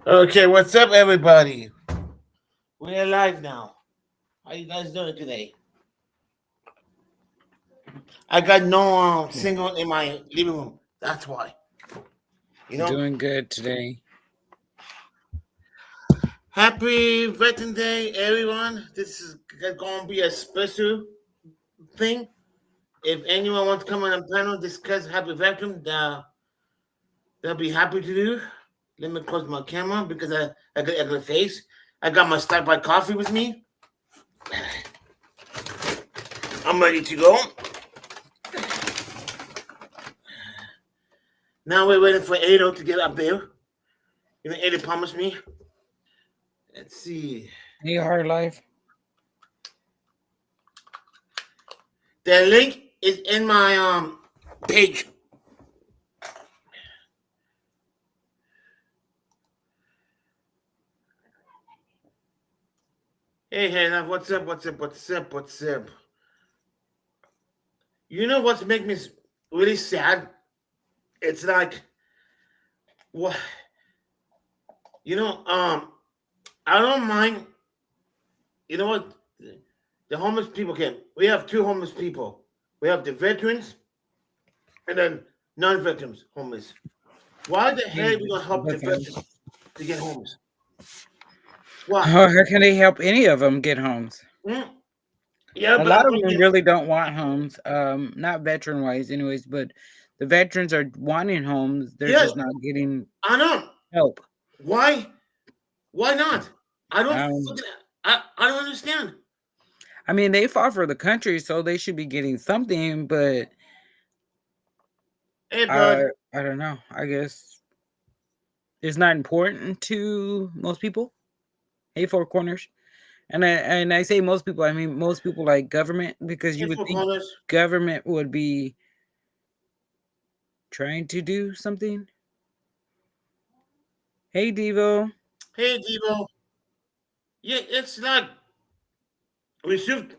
Okay, what's up, everybody? We're live now. How you guys doing today? I got no signal in my living room. That's why. You know. Doing good today. Happy Veteran Day, everyone. This is going to be a special thing. If anyone wants to come on a panel discuss Happy Veteran, they'll be happy to do. Let me close my camera because I got a face. I got my Starbucks coffee with me. I'm ready to go. Now we're waiting for Ado to get up there. You know, Ado promised me. Let's see. Hey, Hard Life. The link is in my page. Hey, Hannah, what's up? What's up? What's up? What's up? You know what's making me really sad? It's like, what? You know, I don't mind. You know what? The homeless people can. We have two homeless people. We have the veterans, and then non-veterans homeless. Why the hell are we gonna help the veterans to get homeless? Why? How can they help any of them get homes? Hmm? Yeah, A but I'm lot of gonna them get. really don't want homes. Not veteran wise, anyways. But the veterans are wanting homes. They're Yeah, just not getting I know. help. Why? Why not? I don't Um, fucking. I don't understand. I mean, they fought for the country, so they should be getting something. But Hey, I, bud. I don't know. I guess it's not important to most people. Hey, Four Corners. And I say most people, I mean most people like government, because Hey, you would Four think Corners. government would be trying to do something. Hey Devo. Hey, Devo. Yeah, it's like we should.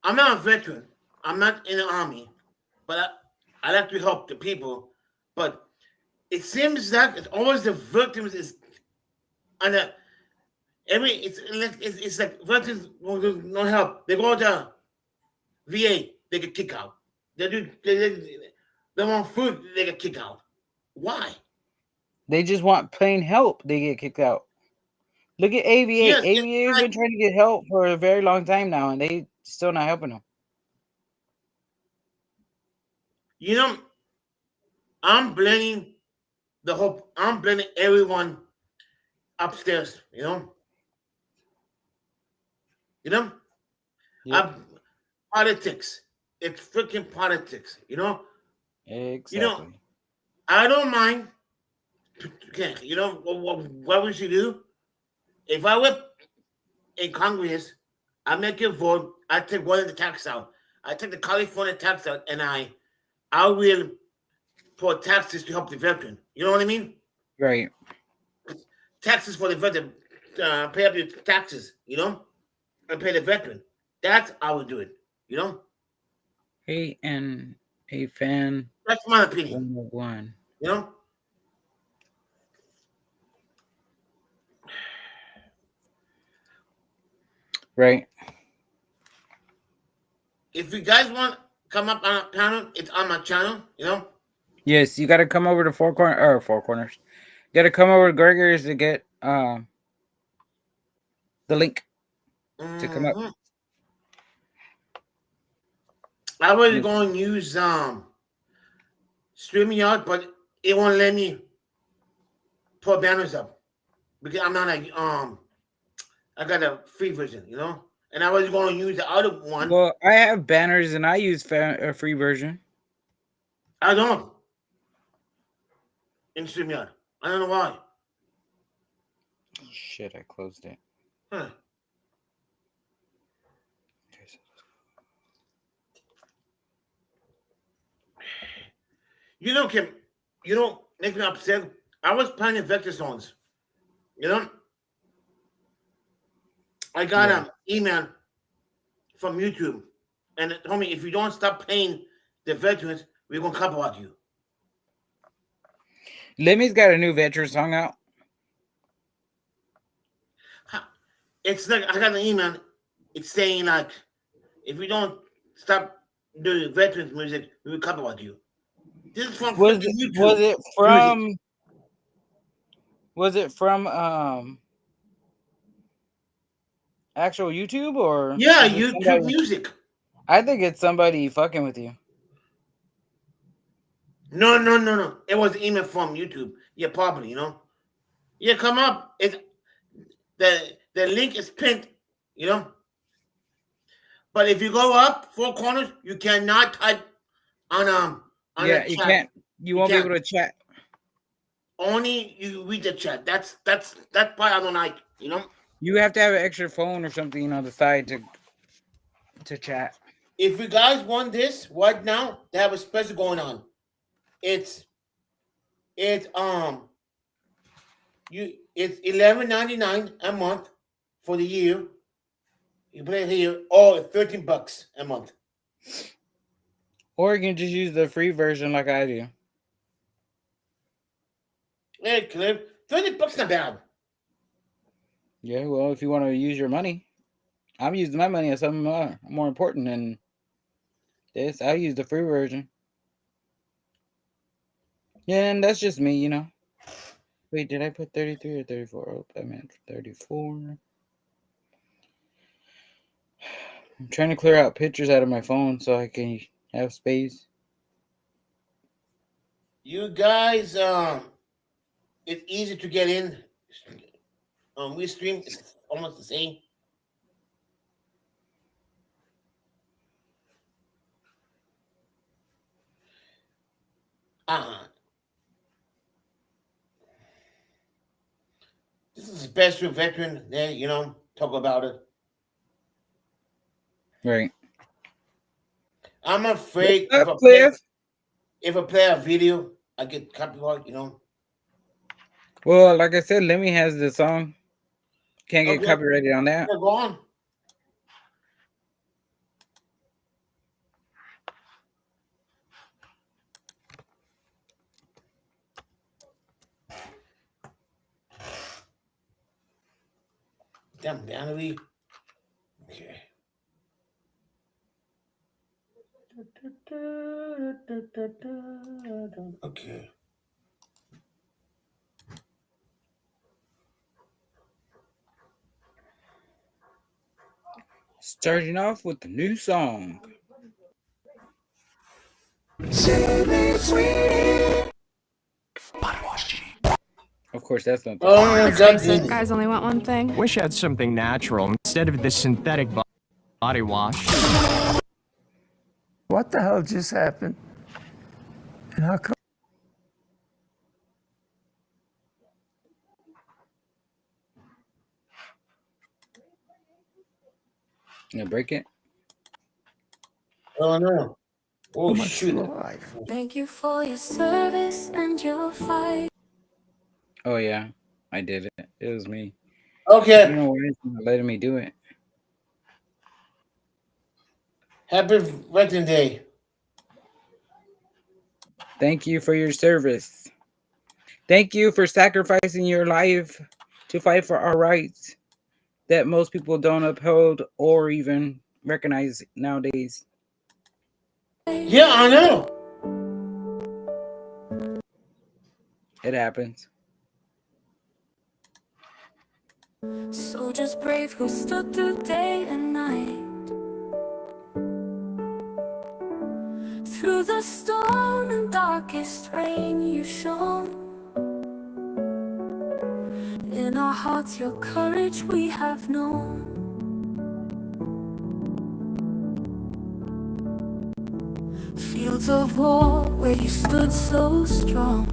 I'm not a veteran. I'm not in the army, but I like to help the people. But it seems that it's always the victims is and it's like veterans don't no help. They go to VA, they get kicked out. They want food, they get kicked out. Why? They just want plain help. They get kicked out. Look at AVA. Yes, it's AVA has like been trying to get help for a very long time now, and they still not helping them. you know. I'm blaming the whole. I'm blaming everyone upstairs. You know. Yep, I'm politics. It's freaking politics. You know. exactly. I don't mind. Okay. What we should do? If I were in Congress, I make a vote. I take one of the tax out. I take the California tax out, and I will put taxes to help the veteran. You know what I mean? Right. Taxes for the veteran. Pay up your taxes. And pay the veteran. That's how we do it. You know, Hey, and a fan that's my opinion. 101. You know, Right. if you guys want to come up on a panel, it's on my channel. Yes, you got to come over to Four Corners. You got to come over to Gregory's to get the link to come up. hmm I was Yes. going to use StreamYard, but it won't let me put banners up because I'm not like I got a free version. And I was going to use the other one. Well, I have banners and I use a free version. I don't in StreamYard. I don't know why. Shit, I closed it. Huh. Kim, make me upset. I was playing vector zones. You know, I got Yeah. an email from YouTube, and it told me if you don't stop paying the veterans, we're gonna copyright you. Lemmy's got a new veteran song out. It's like I got an email. It's saying like, if you don't stop doing veterans music, we will copyright you. This is from Was freaking it YouTube. Music. was it from actual YouTube or Yeah, is it YouTube somebody? Music. I think it's somebody fucking with you. No. It was an email from YouTube. Yeah, probably. Yeah, come up. The link is pinned. But if you go up 4 corners, you cannot type on Yeah, the you chat. can't. You won't be can't. able to chat. Only you read the chat. That's part I don't like. You have to have an extra phone or something on the side to chat. If you guys want this right now, they have a special going on. It's $11.99 a month for the year. You put it here, or $13 a month. Or you can just use the free version like I do. Hey, Cliff, $30 not bad. Yeah, well, if you want to use your money, I'm using my money on something more important than this. I use the free version. Yeah, and that's just me, Wait, did I put 33 or 34? Oh, I meant 34. I'm trying to clear out pictures out of my phone so I can have space. You guys, it's easy to get in. We stream, it's almost the same. This is a special veteran day, talk about it. Right. I'm afraid if I play a video, I get copyright, Well, like I said, Lemmy has the song. Can't get copyrighted on that. Yeah, go on. Damn battery. Okay. Okay. Starting off with the new song. Of course, that's not. Let's face it, guys only want one thing. Wish I had something natural instead of this synthetic body wash. What the hell just happened? And how come? You gonna break it? Oh no. Oh shoot. Thank you for your service and your fight. Oh yeah, I did it. It was me. Okay. I don't know why it's not letting me do it. Happy Veterans Day. Thank you for your service. Thank you for sacrificing your life to fight for our rights that most people don't uphold or even recognize nowadays. Yeah, I know. It happens. Soldiers brave who stood through day and night. Through the storm and darkest rain you shone. In our hearts your courage we have known. Fields of war where you stood so strong.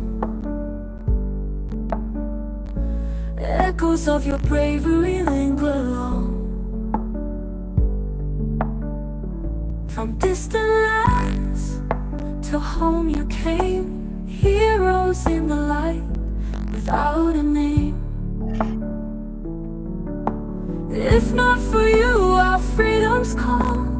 Echoes of your bravery linger long. From distant lands to home you came, heroes in the light without a name. If not for you, our freedom's gone.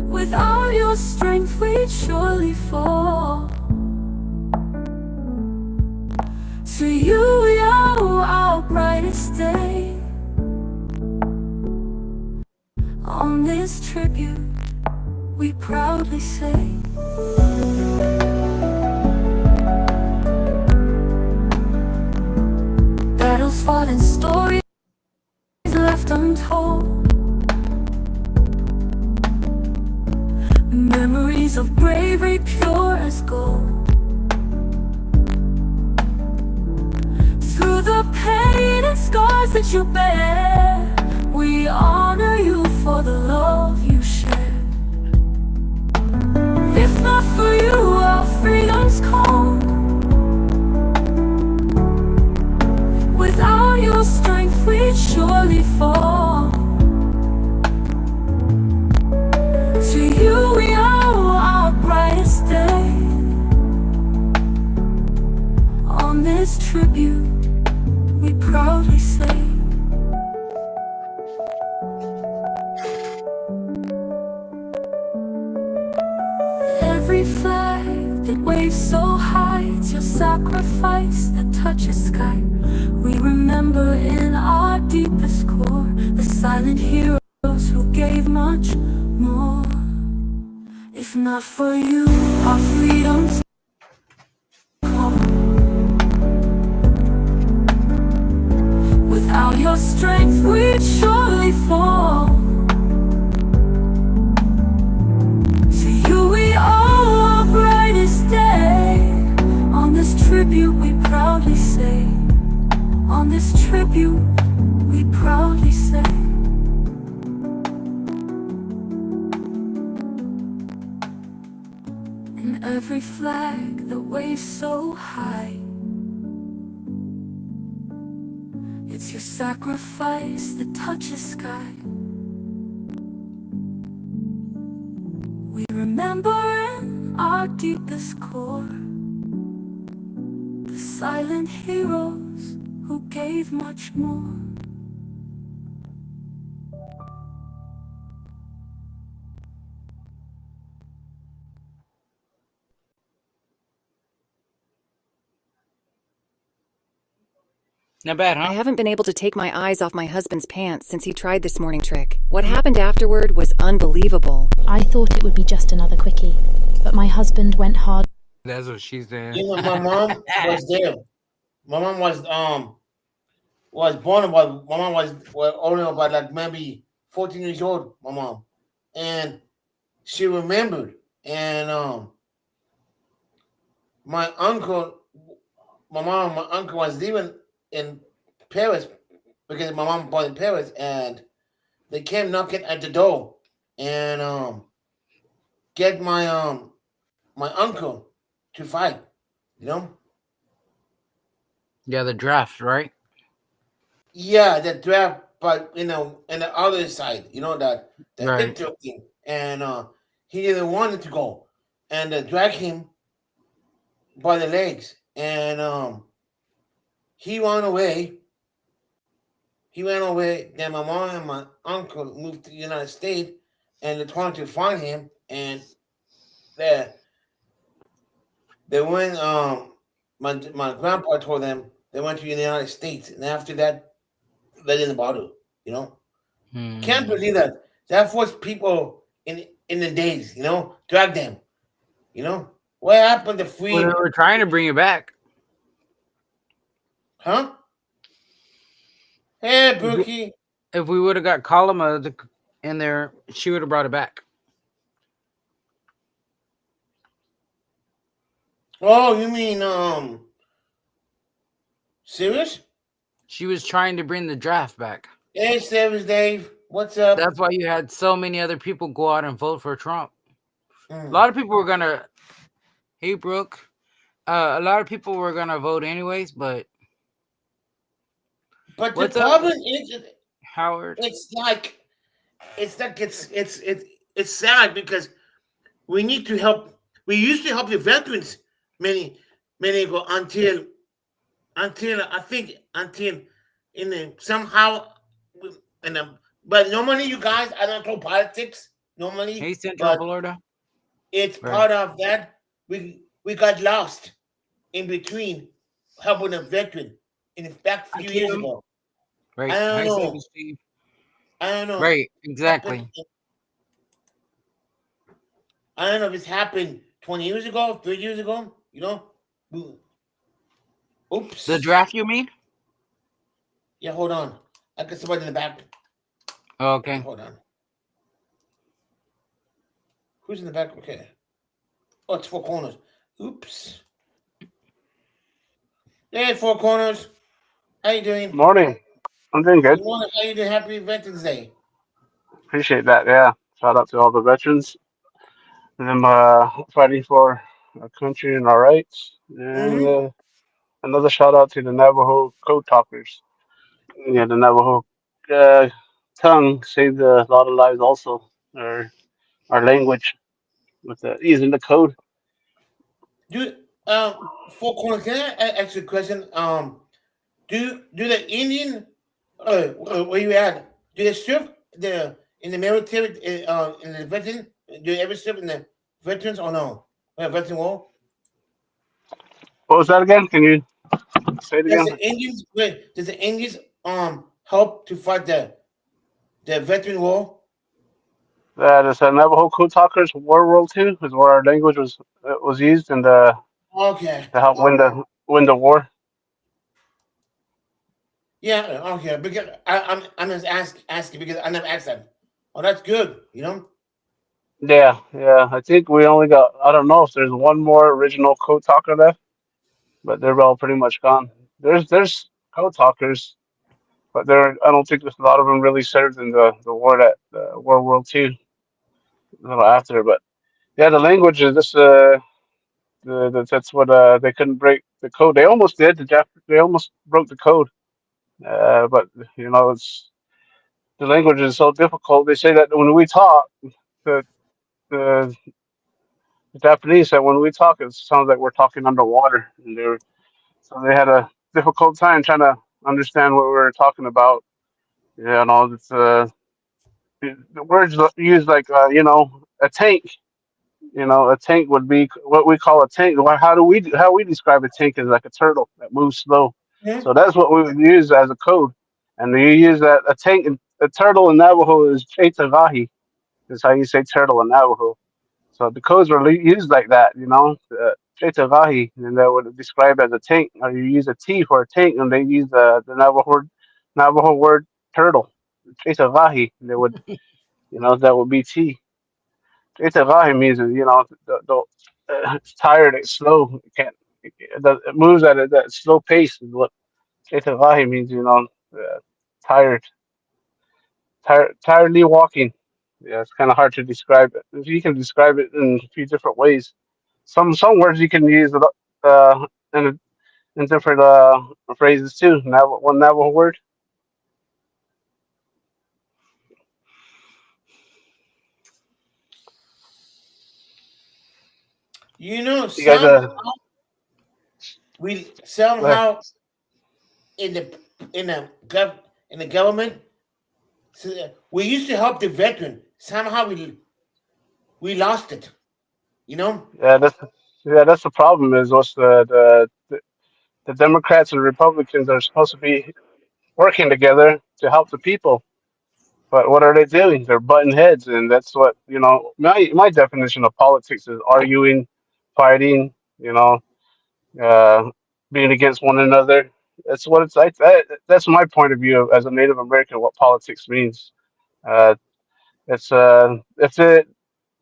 Without your strength, we'd surely fall. To you we owe our brightest day. On this tribute, we proudly say, battles fought and stories left untold, memories of bravery pure as gold. Through the pain and scars that you bear, we honor you for the love you share. If not for you, our freedom's cold. Without your strength, we'd surely fall. To you we owe our brightest day. On this tribute, we proudly say, every flag that waves so high, it's your sacrifice that touches sky. We remember in our deepest core the silent heroes who gave much more. If not for you, our freedom's gone. Without your strength, we'd surely fall. To you we owe our brightest day. On this tribute we proudly say, on this tribute we proudly say, in every flag that waves so high, it's your sacrifice that touches sky. We remember in our deepest core the silent heroes who gave much more. Not bad, I huh? haven't been able to take my eyes off my husband's pants since he tried this morning trick. What happened afterward was unbelievable. I thought it would be just another quickie, but my husband went hard. That's what she said. You know, my mom was there. My mom was born about. My mom was only about like maybe 14 years old. My mom, and she remembered. And my uncle was living in Paris because my mom was in Paris, and they came knocking at the door and get my my uncle to fight. You know. Yeah, the draft, right? Yeah, the draft, but in the other side, that the Right. Hitler thing, and he didn't want it to go, and they drag him by the legs, and he ran away. Then my mom and my uncle moved to the United States, and they're trying to find him, and they went. My grandpa told them they went to the United States, and after that, they didn't bother. Can't believe that. That forced people in the days, drag them. What happened to free? Well, they were trying to bring it back. Huh? Hey, Brookie. If we would have got Kalama in there, she would have brought it back. Oh, you mean serious? She was trying to bring the draft back. Hey, Serious Dave. What's up? That's why you had so many other people go out and vote for Trump. A Mm. lot of people were gonna. Hey, Brooke. A lot of people were gonna vote anyways, but But What's the up? problem is, Howard. it's sad because we need to help. We used to help the veterans many ago until I think until somehow but normally you guys, I don't know politics normally. Hey, Central but Florida. it's Right. part of that. We got lost in between helping a veteran in fact a few years Akeem. ago. Right. I don't High know. service chief. I don't know. Right. Happened. Exactly. I don't know if it's happened 20 years ago, 30 years ago. You know. Oops. The draft, you mean? Yeah. Hold on. I got somebody in the back. Okay. Hold on. Who's in the back? Okay. Oh, it's Four Corners. Oops. Hey, Four Corners. How you doing? Morning. I'm doing good. Good morning. How you doing? Happy Veterans Day. Appreciate that. Yeah. Shout out to all the veterans and them fighting for our country and our rights. And Mm-hmm. another shout out to the Navajo code talkers. Yeah, the Navajo uh, tongue saved a lot of lives also. Our language with using the code. Do Four Corners. Can I ask you a question? Do the Indian? Where you at? Do they serve in the military? In the veteran? Do they ever serve in the veterans or no? Veteran war? What was that again? Can you say it Does again? the Indians? Wait, does the Indians help to fight the veteran war? It's the Navajo code talkers. World War II is where our language was used and Okay. to help win the war. Yeah. Okay. Because I'm just asking because I never asked that. Oh, that's good. You know. Yeah, yeah. I think we only got, I don't know if there's one more original code talker left, but they're all pretty much gone. There's code talkers, but I don't think there's a lot of them really served in the war that World War II, a little after. But yeah, the language is this that's what they couldn't break the code. They almost did. They almost broke the code. But it's the language is so difficult. They say that when we talk, the the the Japanese said when we talk, it sounds like we're talking underwater, and so they had a difficult time trying to understand what we were talking about. It's the words used like a tank. A tank would be what we call a tank. How we describe a tank is like a turtle that moves slow. Hmm? So that's what we would use as a code. And you use that a tank, a turtle in Navajo is Chetagahi. Is how you say turtle in Navajo. So the codes were used like that. Chetagahi, and that would describe as a tank. Or you use a T for a tank, and they use the Navajo word turtle. Chetagahi, they would, that would be T. Chetagahi means, it's tired, it's slow, it moves at that slow pace is what Chetagahi means, tired, tiredly walking. Yeah, it's kind of hard to describe it. You can describe it in a few different ways. Some words you can use in different phrases too. One Navajo word. You know, You guys we uh, somehow in the in the government. We used to help the veteran. Somehow we lost it. You know. yeah, that's the problem. Is what's the Democrats and Republicans are supposed to be working together to help the people. But what are they doing? They're butting heads, and that's what My definition of politics is arguing, fighting. You know, uh, being against one another. That's what it's like. That's my point of view as a Native American. What politics means. Uh, it's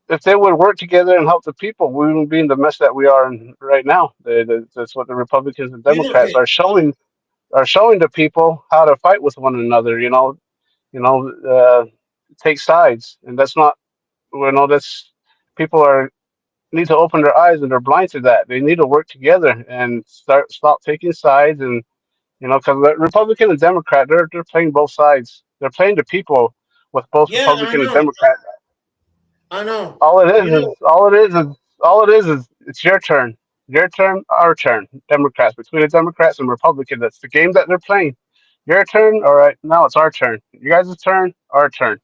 if they would work together and help the people, we wouldn't be in the mess that we are in right now. That's what the Republicans and You know. Democrats are showing the people how to fight with one another. You know, take sides, and that's not. That's people need to open their eyes and they're blind to that. They need to work together and stop taking sides, and because the Republican and Democrat, they're playing both sides. They're playing the people with both Yeah, I Republican and know. Democrat. I know. All it is You know. is all it is is all it is it's your turn, our turn. Democrats between the Democrats and Republicans. That's the game that they're playing. Your turn, all right. Now it's our turn. You guys' turn, our turn.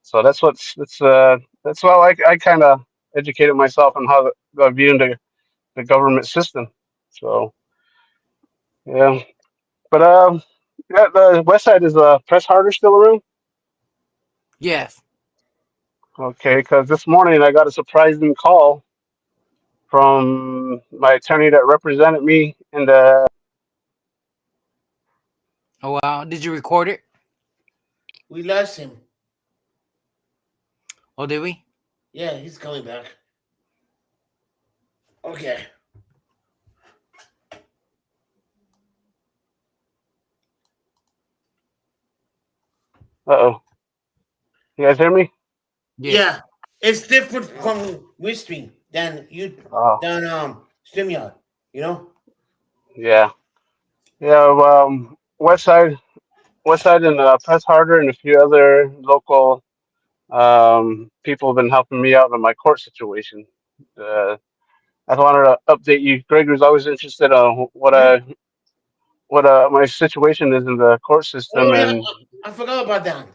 So that's why I kind of educated myself on how the viewing the government system. So yeah, but Yeah, the West Side is Press Harder still around? Yes. Okay, because this morning I got a surprising call from my attorney that represented me in the. Oh wow. Did you record it? We lost him. Oh, did we? Yeah, he's coming back. Okay. Uh-oh. You guys hear me? Yeah. It's different from Wistream than Oh, StreamYard, you know? yeah. Yeah, West Side and Press Harder and a few other local people have been helping me out in my court situation. I wanted to update you. Greg was always interested on Hmm? what my situation is in the court system, Oh yeah, and I forgot about that.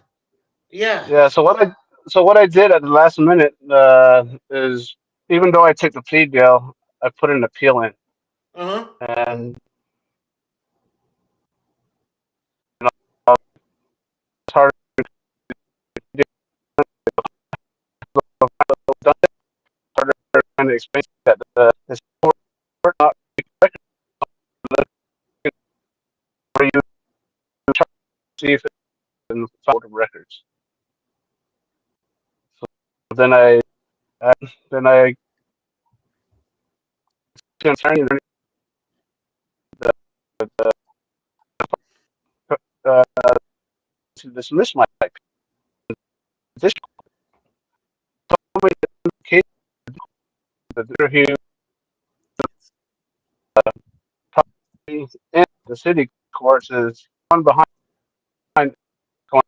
Yeah. yeah. So what I did at the last minute is, even though I took the plea deal, I put an appeal in, Uh-huh. and it's hard to harder trying to explain that the court not where you try to see if it's in the file of records. So then uh, then I attorney the, uh, to dismiss my petition. Told me the case that he property in the city courts is one behind going.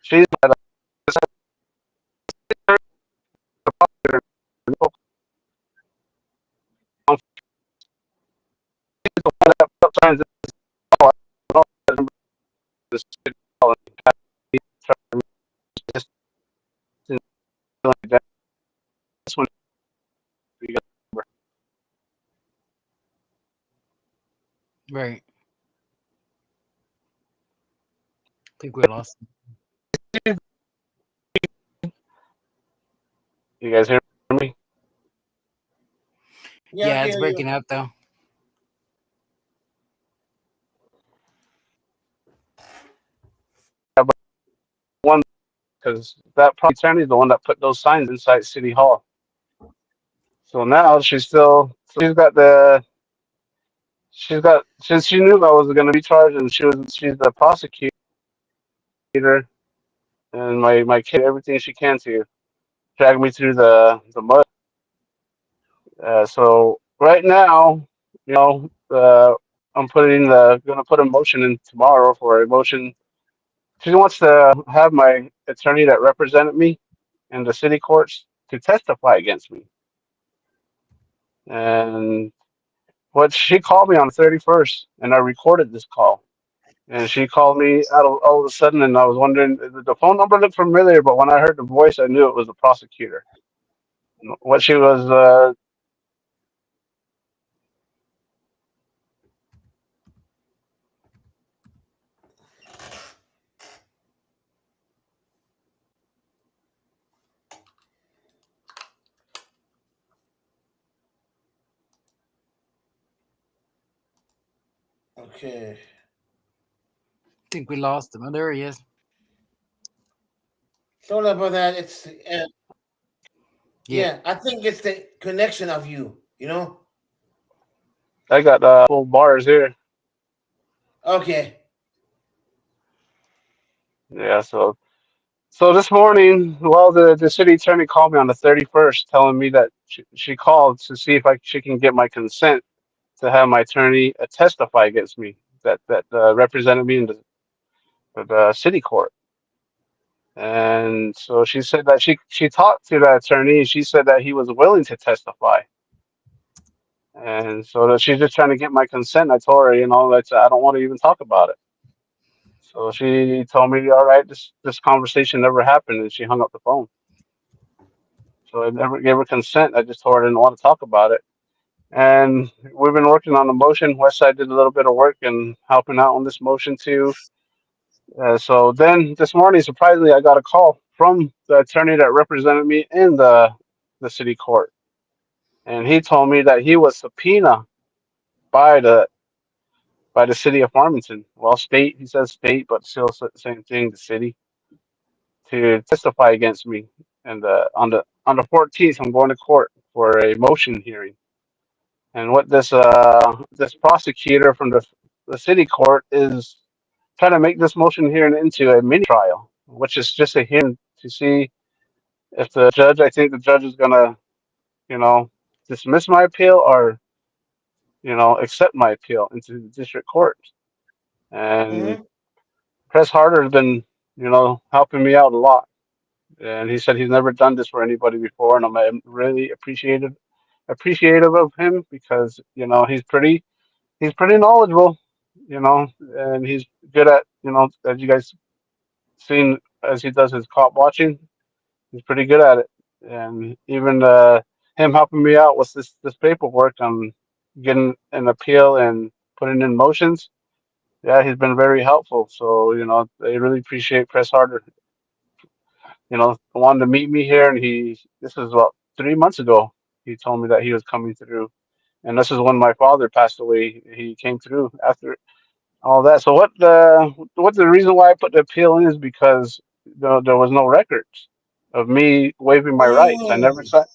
She's not a popular local one that signs this law. I don't know the city hall and just like that. That's when we got Right. I think we lost him. you guys hear me? Yeah, I Yeah, can it's hear you. breaking up though. Yeah, but one because that property attorney is the one that put those signs inside City Hall. So now she's got since she knew I was going to be charged and she's the prosecutor and my kid everything she can to drag me through the mud. So right now, you know, I'm gonna put a motion in tomorrow for a motion. She wants to have my attorney that represented me in the city courts to testify against me. And what she called me on the 31st, and I recorded this call. And she called me out of all of a sudden, and I was wondering, the phone number looked familiar, but when I heard the voice, I knew it was the prosecutor. What she was, Okay. I think we lost him. Oh, there he is. Sorry about that. It's Yeah. yeah, I think it's the connection of you, you know? I got full bars here. Okay. Yeah, so this morning, well, the city attorney called me on the 31st, telling me that she called to see if she can get my consent to have my attorney testify against me that represented me in the city court. And so she said that she talked to that attorney and she said that he was willing to testify. And so that she's just trying to get my consent. I told her, that I don't want to even talk about it. So she told me, all right, this conversation never happened, and she hung up the phone. So I never gave her consent. I just told her I didn't want to talk about it. And we've been working on the motion. Westside did a little bit of work and helping out on this motion too. So then this morning, surprisingly, I got a call from the attorney that represented me in the city court, and he told me that he was subpoenaed by the city of Farmington. Well, state, he says state, but still same thing, the city, to testify against me. And on the 14th, I'm going to court for a motion hearing. And what this prosecutor from the city court is trying to make this motion hearing into a mini trial, which is just a hearing to see if the judge, I think the judge is gonna, you know, dismiss my appeal or, accept my appeal into the district court. And Mm-hmm. Press Harder has been, helping me out a lot. And he said he's never done this for anybody before, and I'm really appreciative of him because he's pretty knowledgeable, and he's good at, as you guys seen as he does his cop watching, he's pretty good at it. And even him helping me out with this paperwork on getting an appeal and putting in motions. Yeah, he's been very helpful. So, I really appreciate Press Harder. Wanted to meet me here, and this is about 3 months ago. He told me that he was coming through, and this is when my father passed away. He came through after all that. So what the reason why I put the appeal in is because there was no records of me waiving my rights. I never Oh, signed.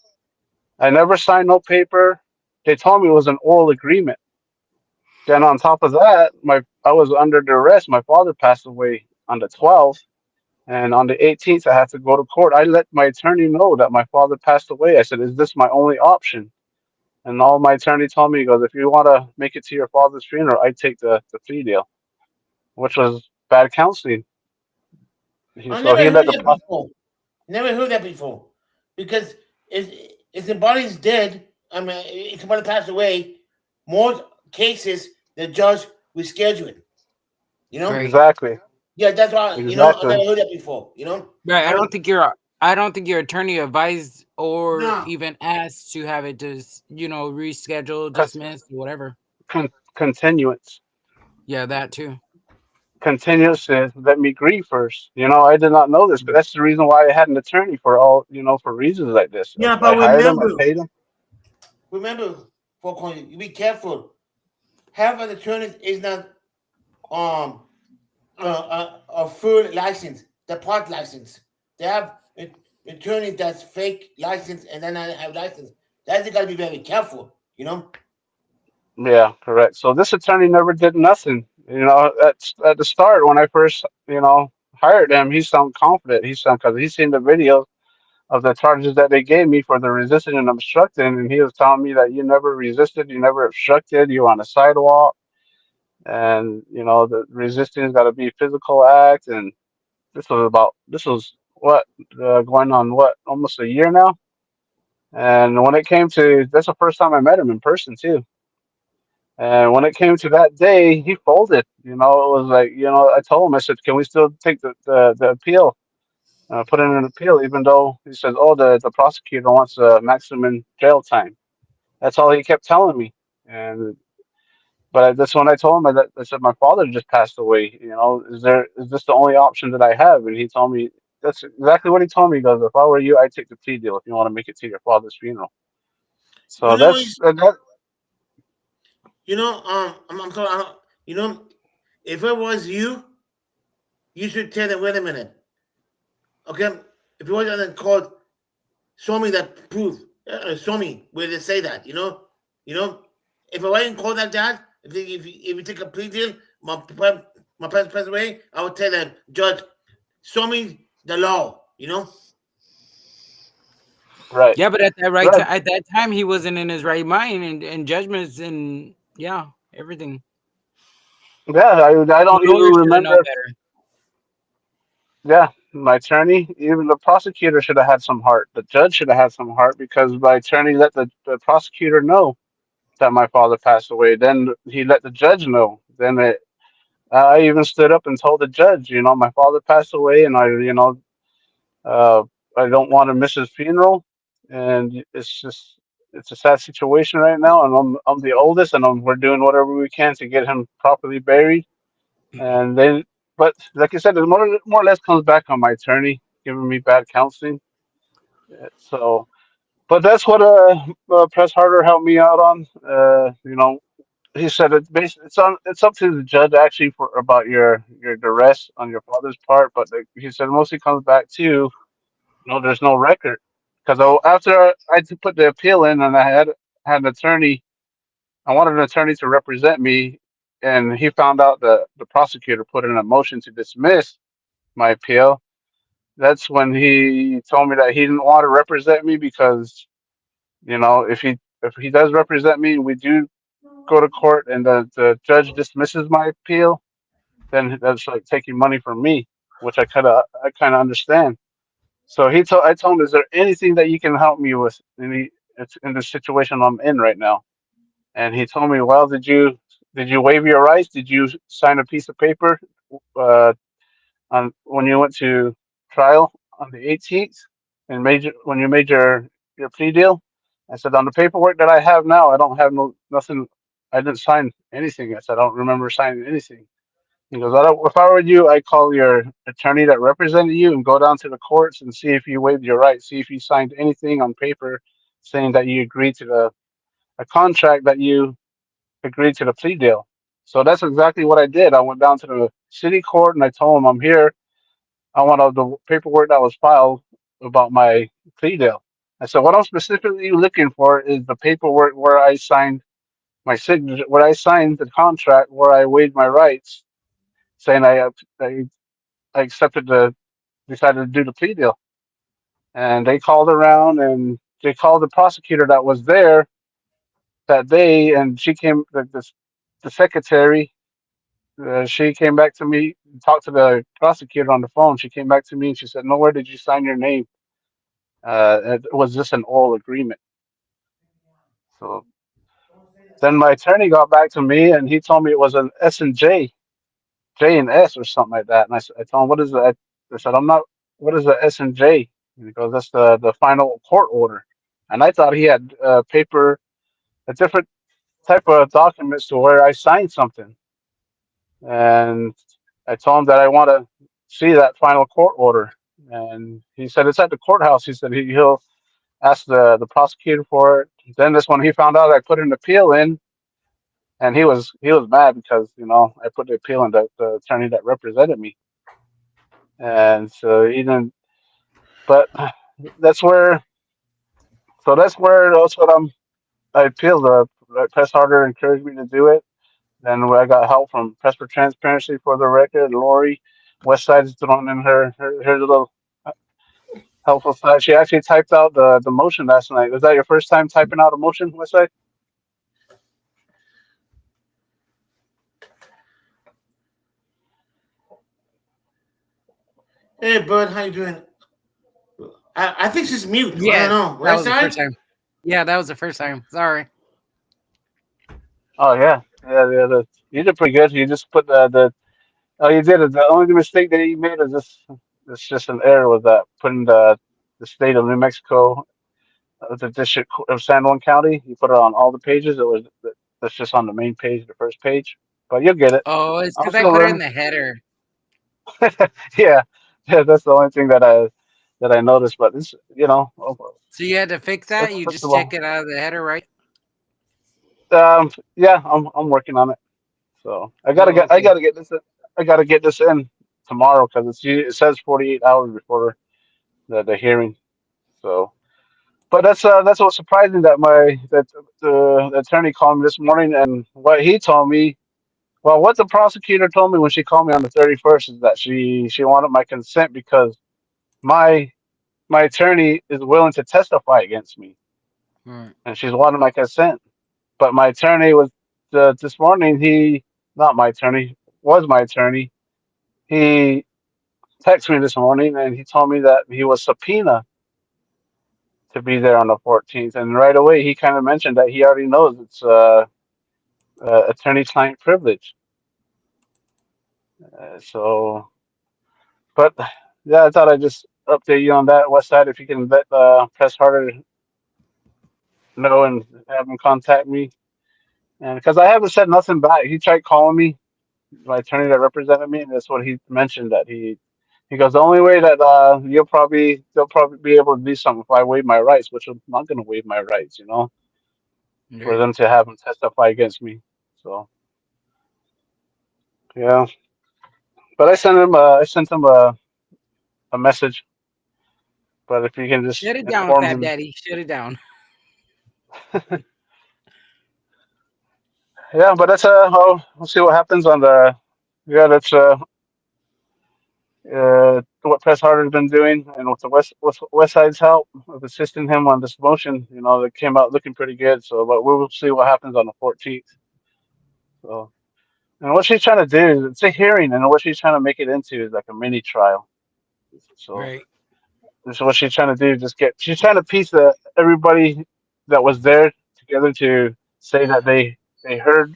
I never signed no paper. They told me it was an oral agreement. Then on top of that, I was under duress. My father passed away on the 12th, and on the 18th, I had to go to court. I let my attorney know that my father passed away. I said, "Is this my only option?" And all my attorney told me, he goes, "If you want to make it to your father's funeral, I take the plea deal," which was bad counseling. I So never he heard let the that before. Never heard that before. Because if the body's dead, I mean, if somebody passed away, most cases the judge will schedule it. You know? Right. exactly, Yeah, that's why I exactly. never heard that before. Right. I was I don't think your attorney advised or no. even asked to have it just, rescheduled, Con- dismissed, whatever. Continuance. Yeah, that too. Continuance says, let me grieve first. I did not know this, but that's the reason why I had an attorney for for reasons like this. Yeah, I but hired him, I paid him. remember, for you be careful. Half of the attorneys is not um a full license, the part license. They have attorney that's fake license and then I have license. That's got to be very careful. Yeah, correct. So this attorney never did nothing. At the start when I first, hired him, he sounded confident. Because he seen the videos of the charges that they gave me for the resisting and obstructing, and he was telling me that you never resisted, you never obstructed, you were on a sidewalk, and the resisting's got to be physical act. And this was what going on what almost a year now. And when it came to that's the first time I met him in person too. And when it came to that day, he folded. It was like, I told him, I said, can we still take the appeal, put in an appeal, even though he says, oh, the prosecutor wants a maximum jail time. That's all he kept telling me. And but that's when I told him, I said, my father just passed away. Is this the only option that I have? And he told me, that's exactly what he told me. He goes, if I were you, I'd take the plea deal if you want to make it to your father's funeral. You So know what? that. I'm sorry. If it was you, you should tell them. Wait a minute, okay? If you was on the court, show me that proof. Show me where they say that. If I wasn't called like that, if you take a plea deal, my parents passed away, I would tell them, judge, show me the law. Right. Yeah, but at that Right. at that time, he wasn't in his right mind, and judgments and everything. Yeah, I The don't even lawyer should have known remember. better. Yeah, my attorney, even the prosecutor should have had some heart. The judge should have had some heart because my attorney let the prosecutor know that my father passed away. Then he let the judge know. I even stood up and told the judge, my father passed away, and uh, I don't want to miss his funeral. And it's just, it's a sad situation right now, and I'm the oldest, and we're doing whatever we can to get him properly buried. And then, but like I said, it more or less comes back on my attorney giving me bad counseling. So, but that's what Press Harder helped me out on. He said it's up to the judge actually for about your duress on your father's part, but he said mostly comes back to there's no record because after I had to put the appeal in and I had an attorney, I wanted an attorney to represent me, and he found out that the prosecutor put in a motion to dismiss my appeal. That's when he told me that he didn't want to represent me because if he does represent me, we do go to court and the judge dismisses my appeal, then that's like taking money from me, which I kind of understand. So I told him, is there anything that you can help me with it's in the situation I'm in right now? And he told me, well, did you waive your rights? Did you sign a piece of paper uh, on when you went to trial on the 18th and when you made your plea deal? I said, on the paperwork that I have now, I don't have nothing. I didn't sign anything. I said, I don't remember signing anything. He goes, if I were you, I'd call your attorney that represented you and go down to the courts and see if you waived your rights, see if you signed anything on paper saying that you agreed to a contract, that you agreed to the plea deal. So that's exactly what I did. I went down to the city court and I told them I'm here. I want all the paperwork that was filed about my plea deal. I said, what I'm specifically looking for is the paperwork where I signed my signature, where I signed the contract, where I waived my rights, saying I decided to do the plea deal. And they called around and they called the prosecutor that was there that day, and she came, the secretary, she came back to me, talked to the prosecutor on the phone. She came back to me and she said, nowhere did you sign your name. It was just an oral agreement. So then my attorney got back to me and he told me it was an S and J and S or something like that. And I told him, what is that? I said, what is the S and J? And he goes, that's the final court order. And I thought he had a different type of documents to where I signed something. And I told him that I want to see that final court order. And he said, it's at the courthouse. He said he'll ask the prosecutor for it. Then this one, he found out I put an appeal in, and he was mad because I put the appeal in the attorney that represented me, and so he didn't. But that's where. So that's what I appealed. Press Harder encouraged me to do it. Then I got help from Press for Transparency for the record. Lori, Westside is throwing in her little helpful side. She actually typed out the motion last night. Was that your first time typing out a motion, Westside? Hey, bud, how you doing? I think she's mute. I Yeah, don't know. that was the Westside? first time. Yeah, that was the first time. Sorry. Oh yeah. You did pretty good. You just put the oh, you did it. The only mistake that you made is it's just an error with that putting the state of New Mexico, the district of San Juan County. You put it on all the pages. That's just on the main page, the first page. But you'll get it. Oh, it's I'm because I still put it in learning. the header. Yeah, yeah. That's the only thing that I noticed. But this, So you had to fix that? that's You just check fixable. it out of the header, right? Yeah, I'm working on it. So I gotta Oh, get I okay. gotta get this in, I gotta get this in tomorrow because it says 48 hours before the hearing. So, but that's what's surprising that the attorney called me this morning, and what he told me. Well, what the prosecutor told me when she called me on the 31st is that she wanted my consent because my my attorney is willing to testify against me, Right. and she's wanted my consent. But my attorney was this morning. Not my attorney, was my attorney. He texted me this morning and he told me that he was subpoenaed to be there on the 14th. And right away, he kind of mentioned that he already knows it's attorney-client privilege. So, but yeah, I thought I'd just update you on that, Westside. If you can let Press Harder know and have him contact me. And because I haven't said nothing back, he tried calling me, my attorney that represented me, and that's what he mentioned that he goes, the only way that they'll probably be able to do something if I waive my rights, which I'm not going to waive my rights, for them to have him testify against me. So yeah, but I sent him a message. But if you can just Shut it down, inform Fab him, Daddy. Shut it down. yeah. But that's we'll see what happens on the that's what Press Harder's been doing, and with the West Side's help of assisting him on this motion, that came out looking pretty good. So, but we will see what happens on the 14th. So, and what she's trying to do is it's a hearing, and what she's trying to make it into is like a mini trial. So, Right. this is what she's trying to do. She's trying to piece everybody that was there together to say that they heard,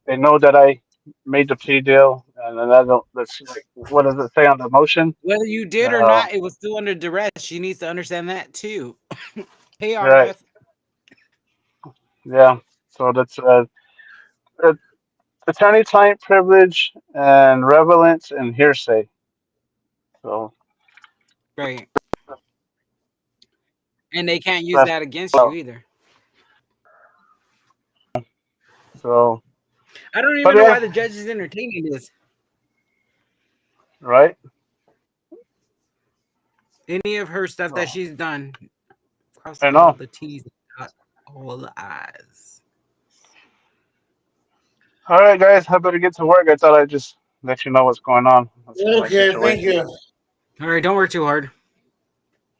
they know that I made the plea deal, and then that's like, what does it say on the motion? Whether you did or Uh, not, it was still under duress. She needs to understand that too. Hey, right. RF. Yeah. So that's uh, attorney-client privilege and relevance and hearsay. So Right. And they can't use that's that against you either. so. I don't But even know yeah, why the judge is entertaining this. right. Any of her stuff that Oh, she's done. Cross I all know. the T's and dot all the I's. All right, guys, I better get to work. I thought I'd just let you know what's going on. What's my Okay, thank situation. you. All right, don't work too hard.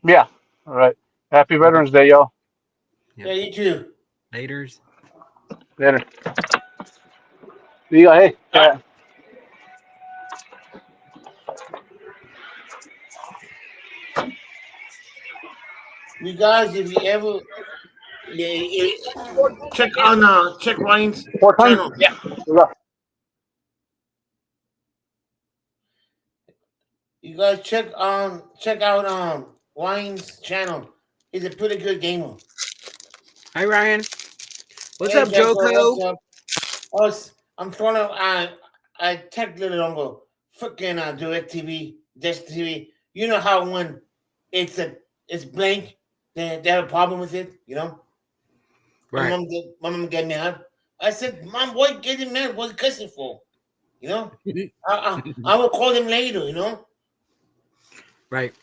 Yeah. All right. Happy Veterans Day, y'all. Yeah, you too. Laters. Later. See ya. Hey. Yeah. You guys, if you ever check Ryan's Four times? channel. Yeah. Look. You guys check out Ryan's channel. He's a pretty good gamer. Hi, Ryan. What's Hey, up, Jessica, Joko? what's up? I'm trying to I tech little longer. Freaking DirecTV, Dish TV. You know how when it's blank, they have a problem with it, Right. My mom get mad. I said, Mom, what getting mad? What's cussing for? I will call them later, Right.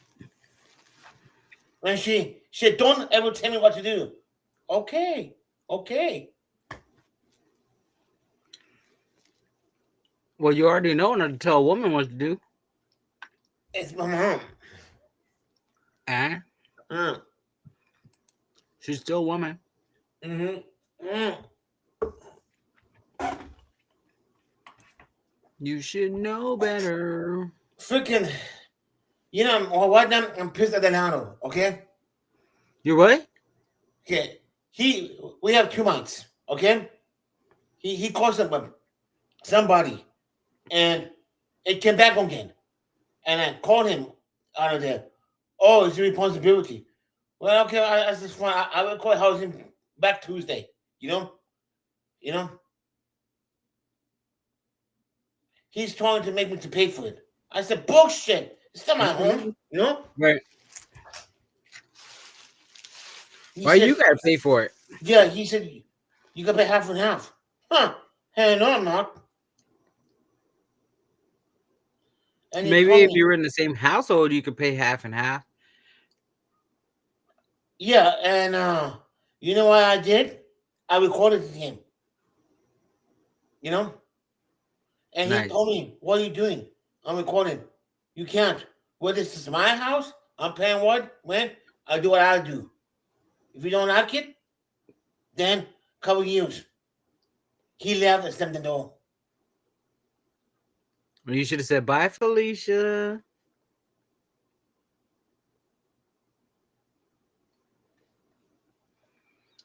And she said, don't ever tell me what to do. Okay. Well, you already know not to tell a woman what to do. It's my mom. And she's still a woman. You should know better. Freaking, what now? I'm pissed at Delano, okay? You what? Okay. We have 2 months, okay? He called somebody, and it came back again. And I called him out of there. Oh, it's your responsibility. Well, okay, I just fine. I will call housing back Tuesday. You know. He's trying to make me to pay for it. I said, bullshit. It's not my home. Right. He Why said, you gotta pay for it? Yeah, he said you gotta pay half and half. Huh? Hey, no, I'm not. And Maybe if you were in the same household, you could pay half and half. Yeah, and you know what I did? I recorded him. And Nice. he told me, "What are you doing? I'm recording. You can't. Well, this is my house. I'm paying what? When? I do what I do. If you don't like it, then couple years." He left and stepped the door. Well, you should have said bye, Felicia.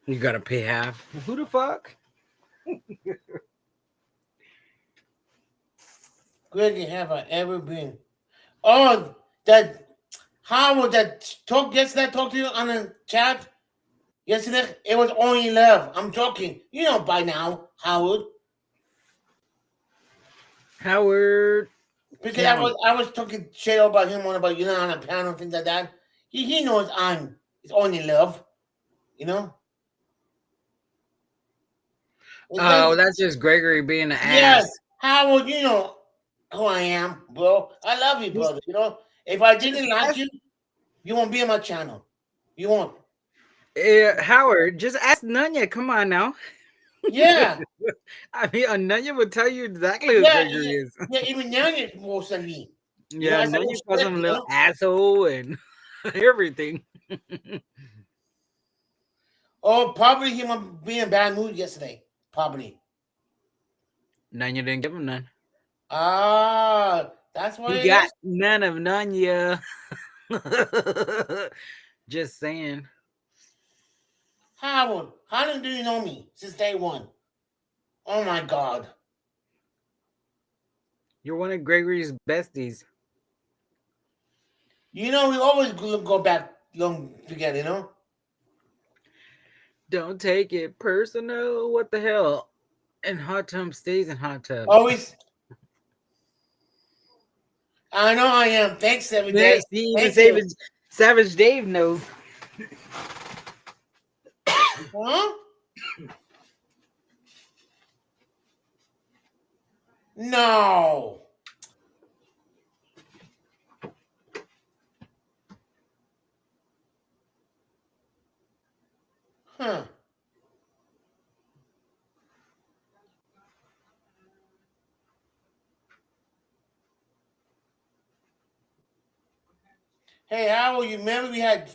You gotta pay half. Who the fuck? Greggy, have I ever been? Oh, that Howard that talk to you on the chat Yesterday, it was only love. I'm joking. You know by now, Howard. Howard. Because Count. I was talking shit about him on about on a panel, things like that. He knows it's only love. You know? Oh, that's just Gregory being an yes. ass. Howard, you know who I am, bro. I love you, brother. You know? If I didn't like you, you won't be on my channel. You won't. Howard, just ask Nunya. Come on now. Yeah. I mean, Nunya would tell you exactly who Gregory is. Yeah, even now it's worse than me. Yeah, Nunya calls him a little asshole and everything. Oh, probably he might be in a bad mood yesterday. Probably. Nunya didn't give him none. Ah, that's why he got none of Nunya. Just saying. Howard, how long do you know me since day one? Oh my God. You're one of Gregory's besties. You know, we always go back long together, you know? Don't take it personal. What the hell? And hot tub stays in hot tub. Always. I know I am. Thanks every day. Even Savage Dave knows. Huh? No. Huh. Hey, Howard, you remember we had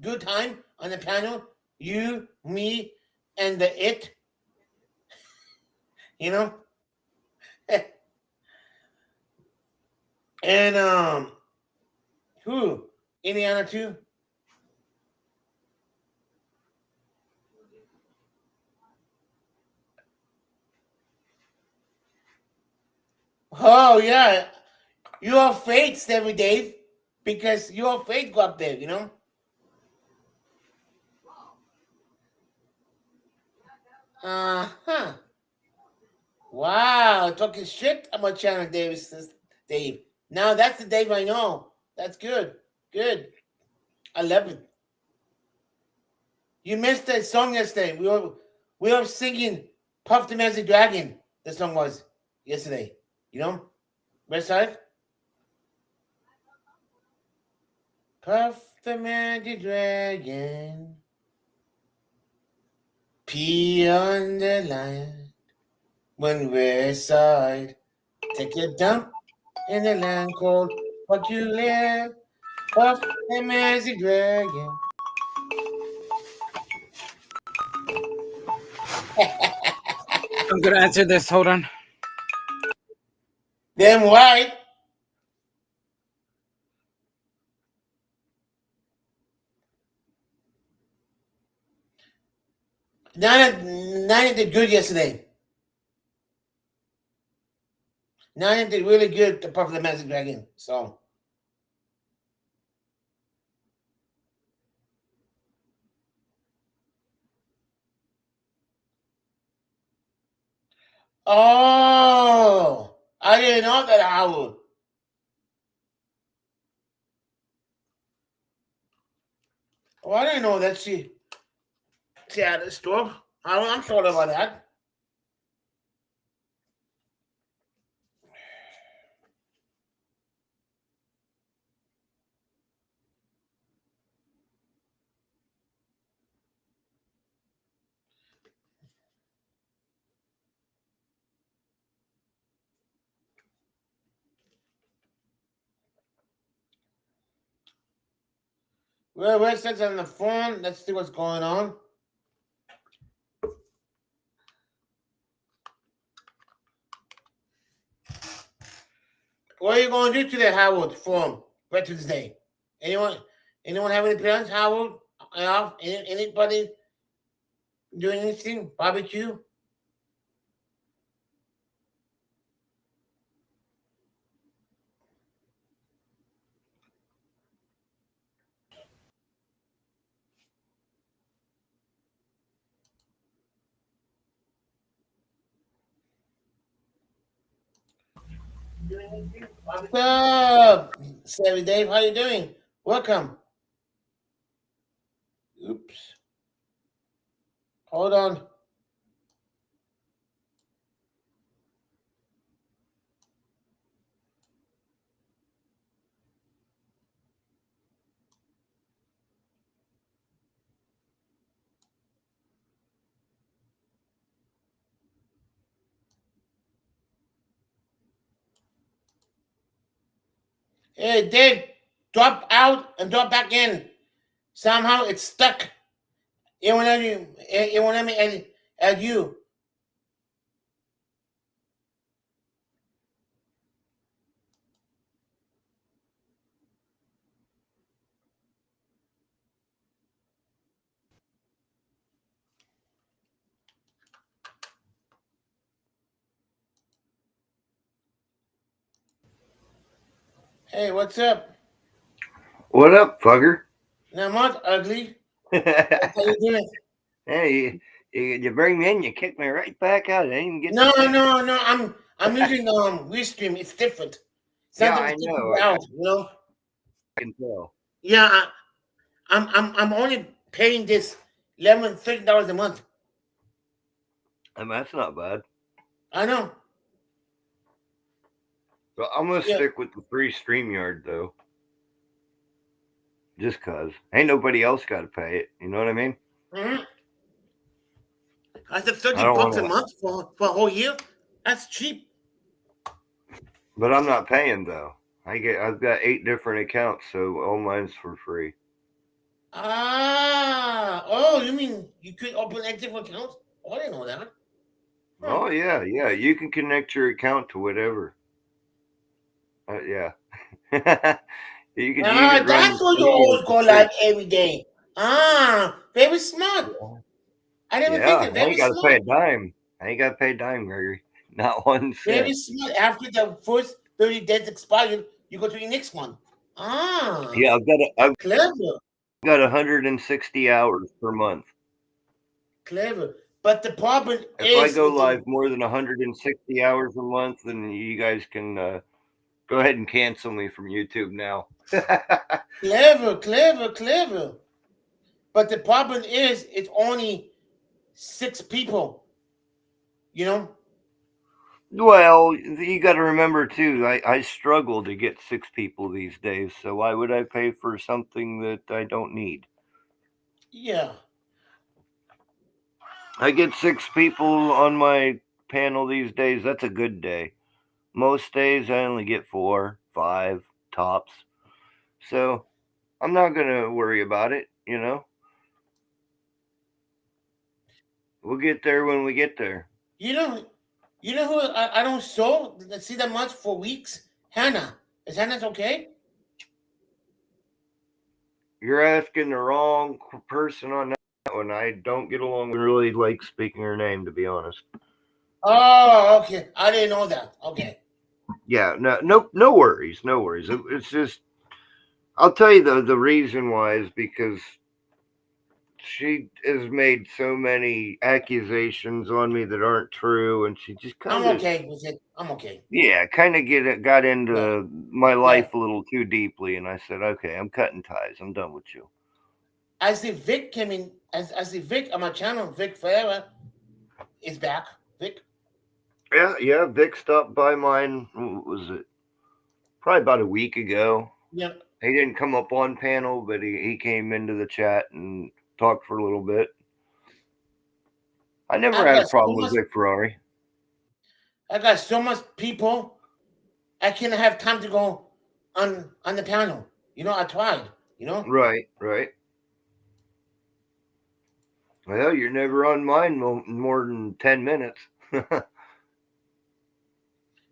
good time on the panel? You, me, and the it. You know? And who? Indiana too? Oh yeah. Your fates every day because your fate go up there, you know? Uh-huh. Wow, talking shit about Shannon Davis, Dave. Now that's the Dave I know. That's good. Good. I love it. You missed that song yesterday. We were singing Puff the Magic Dragon. The song was yesterday. You know? West Side? Puff the Magic Dragon. Pee on the line. When we're side. Take a dump in the land called what you live. Puff the Magic Dragon. I'm gonna answer this. Hold on. Damn white. Nine did good yesterday. Nine did really good apart from the Magic Dragon. So. Oh, I didn't know that, Howard. Oh, I didn't know that she had a store. I'm sorry about that. Well, we're sitting on the phone. Let's see what's going on. What are you going to do today, Howard, for Veterans Day? Anyone have any plans, Howard? Anybody doing anything? Barbecue? What's up, Savvy Dave? How you doing? Welcome. Oops. Hold on. Hey, Dave, drop out and drop back in. Somehow it's stuck. It won't let you. It won't let me add you. Hey, what's up? What up, fucker? Not much, ugly. Hey, How you doing? you bring me in, you kick me right back out. I didn't even get No, to no. I'm using Restream. It's different. Yeah, Sometimes I it's know. I out, you know. can tell. Yeah, I'm only paying this $13 a month. I mean, that's not bad. I know. But I'm gonna Yeah. stick with the free StreamYard though. Just cause ain't nobody else got to pay it. You know what I mean? Mm-hmm. I said 30 I don't bucks a wanna- month for a whole year. That's cheap. But I'm not paying though. I've got 8 different accounts, so all mine's for free. Oh, you mean you could open 8 different accounts? Oh, I didn't know that. Oh yeah. You can connect your account to whatever. Yeah. you can run That's why you always go live every day. Very smart. I never think Yeah, of I ain't very got to pay a smart. dime. I ain't got to pay a dime, Gregory. Not 1 Very cent. smart. After the first 30 days expired, you go to the next one. Yeah, I've Clever. got 160 hours per month. Clever. But the problem If I is go live more than 160 hours a month, then you guys can go ahead and cancel me from YouTube now. clever. But the problem is it's only 6 people. You know? Well, you got to remember too. I struggle to get 6 people these days. So why would I pay for something that I don't need? Yeah. I get 6 people on my panel these days. That's a good day. Most days I only get 4, 5 tops. So I'm not gonna worry about it. We'll get there when we get there. You know who I don't see that much for weeks? Hannah. Is Hannah's okay? You're asking the wrong person on that one. I don't get along with really like speaking her name, to be honest. Oh, okay. I didn't know that. Okay. Yeah, no worries, no worries. It's just, I'll tell you the reason why is because she has made so many accusations on me that aren't true, and she just kind I'm of okay with it. I'm okay. yeah, kind of got into Yeah. my life a little too deeply, and I said, okay, I'm cutting ties. I'm done with you. I see Vic came in. I see Vic on my channel. Vic Forever is back. Vic. Yeah. Vic stopped by mine. What was it? Probably about a week ago. Yeah. He didn't come up on panel, but he came into the chat and talked for a little bit. I never had a problem with Vic Ferrari. I got so much people. I can't have time to go on the panel. I tried. Right. Well, you're never on mine more than 10 minutes.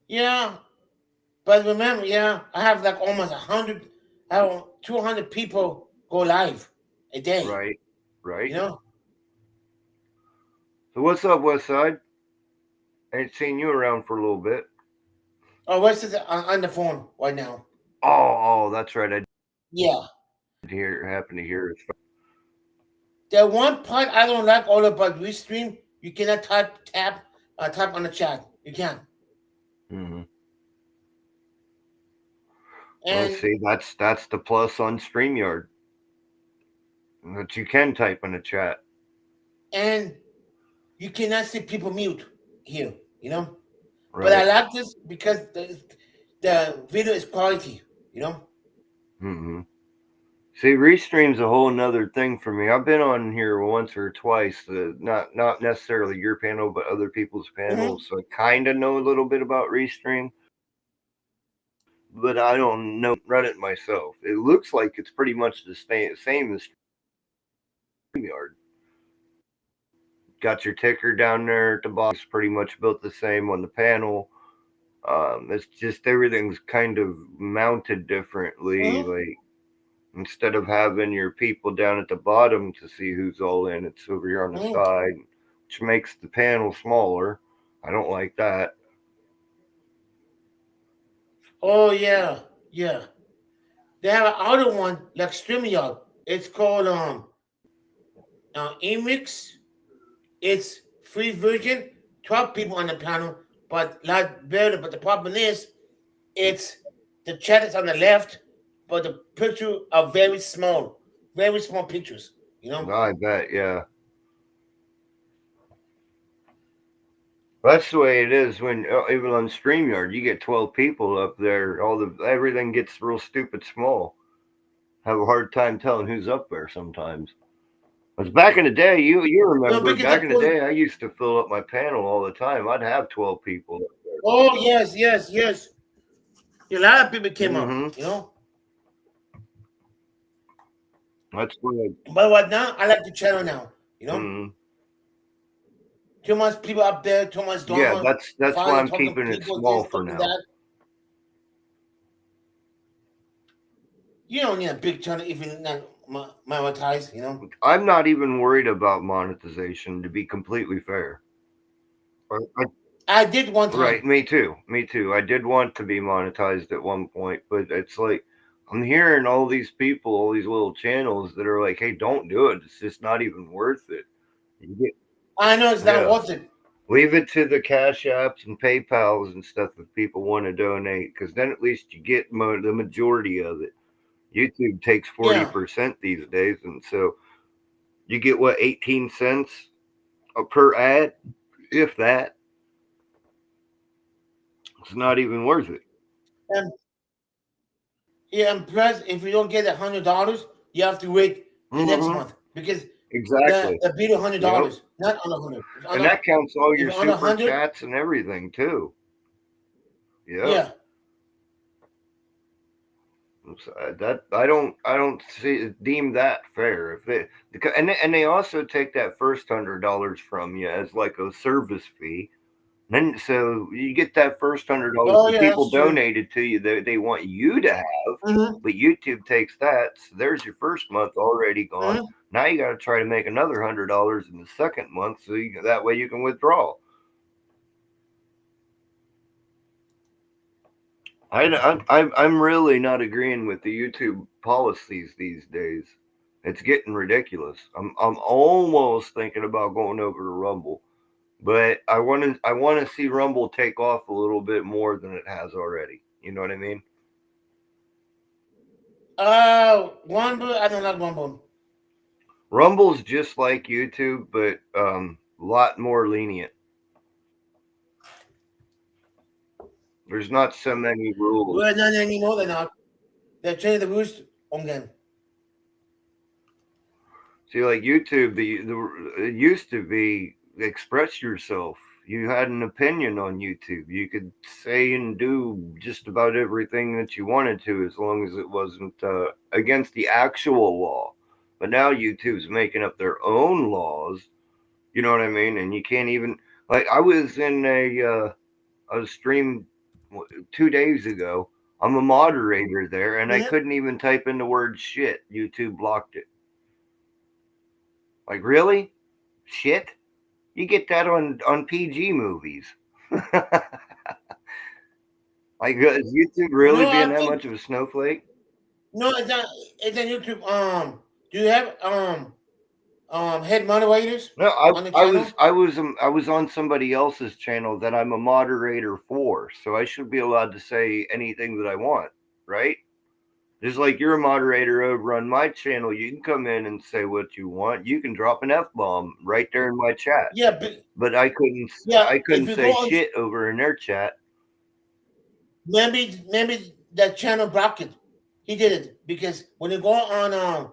Yeah, but remember, I have like almost 100, 200 people go live a day. Right. So what's up, Westside? I ain't seen you around for a little bit. Oh, Wes on the phone right now. Oh, that's right. I happen to hear it. The one part I don't like all about Restream, you cannot type on the chat. You can't. Mm-hmm. And see, that's the plus on StreamYard. That you can type in a chat. and you cannot see people mute here, you know. Right. But I like this because the video is quality, you know. Mm-hmm. See, Restream's a whole nother thing for me. I've been on here once or twice, not necessarily your panel, but other people's panels. So I kind of know a little bit about Restream, but I don't run it myself. It looks like it's pretty much the same as StreamYard. Got your ticker down there at the bottom. It's pretty much built the same on the panel. It's just everything's kind of mounted differently. Like, instead of having your people down at the bottom to see who's all in, it's over here on the side, which makes the panel smaller. I don't like that. Oh yeah, yeah. They have another one like StreamYard. It's called Emix. It's free version, 12 people on the panel, but a lot better. But the problem is, it's the chat is on the left, but the picture are very small pictures. You know. I bet, yeah. That's the way it is when even on StreamYard, you get 12 people up there. Everything gets real stupid small. Have a hard time telling who's up there sometimes. Because back in the day, you remember back in the day, I used to fill up my panel all the time. I'd have 12 people up there. Oh yes. A lot of people came up, you know. That's good. But what now? I like the channel now, you know. Too much people up there, too much drama. Yeah, that's why I'm keeping it small for now. You don't need a big channel if you're not monetized, you know. I'm not even worried about monetization, to be completely fair. I did one time. Right, me too. I did want to be monetized at one point, but it's like I'm hearing all these people, all these little channels that are like, "Hey, don't do it. It's just not even worth it." I know it's not worth it. Leave it to the Cash Apps and PayPals and stuff if people want to donate, because then at least you get the majority of it. YouTube takes 40% these days, and so you get 18 cents per ad, if that. It's not even worth it. And plus, if you don't get $100, you have to wait the next month because the video $100, not on $100. And that counts all your super chats and everything too. Yeah. That I don't deem that fair. And they also take that first $100 from you as like a service fee. Then so you get that first $100 people donated to you that they want you to have, but YouTube takes that. So there's your first month already gone. Now you got to try to make another $100 in the second month, so that way you can withdraw. I'm really not agreeing with the YouTube policies these days. It's getting ridiculous. I'm almost thinking about going over to Rumble, but I want to see Rumble take off a little bit more than it has already. You know what I mean? Rumble, I don't like Rumble. Rumble's just like YouTube, but a lot more lenient. There's not so many rules. Well, not anymore. They're not. They're changing the rules on them. See, like YouTube, it used to be express yourself. You had an opinion on YouTube. You could say and do just about everything that you wanted to, as long as it wasn't against the actual law. But now YouTube's making up their own laws. You know what I mean? And you can't even, like, I was in a stream 2 days ago. I'm a moderator there, and I couldn't even type in the word shit. YouTube blocked it. Like, really? Shit? You get that on PG movies. Like, is YouTube really being that much of a snowflake? No, it's not. It's on YouTube. Do you have head moderators? No, I was on somebody else's channel that I'm a moderator for, so I should be allowed to say anything that I want, right? Just like you're a moderator over on my channel, you can come in and say what you want. You can drop an F-bomb right there in my chat. Yeah, but I couldn't if you say go on, shit over in their chat. maybe that channel blocked it. He did it because when you go on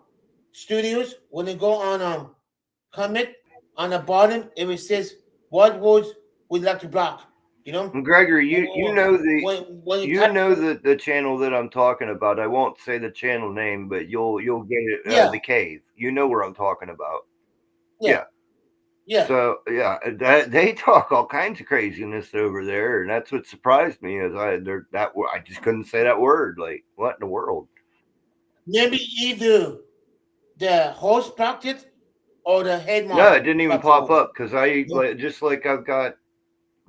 studios, when you go on comment on the bottom, it says what words would you like to block. You know, And Gregory, you know when you know the channel that I'm talking about. I won't say the channel name, but you'll get it. Yeah. The Cave. You know where I'm talking about. Yeah. Yeah. So yeah, that they talk all kinds of craziness over there, and that's what surprised me. Is I just couldn't say that word. Like, what in the world? Maybe either the host blocked it or the head No, model it didn't even blocked pop up because just like I've got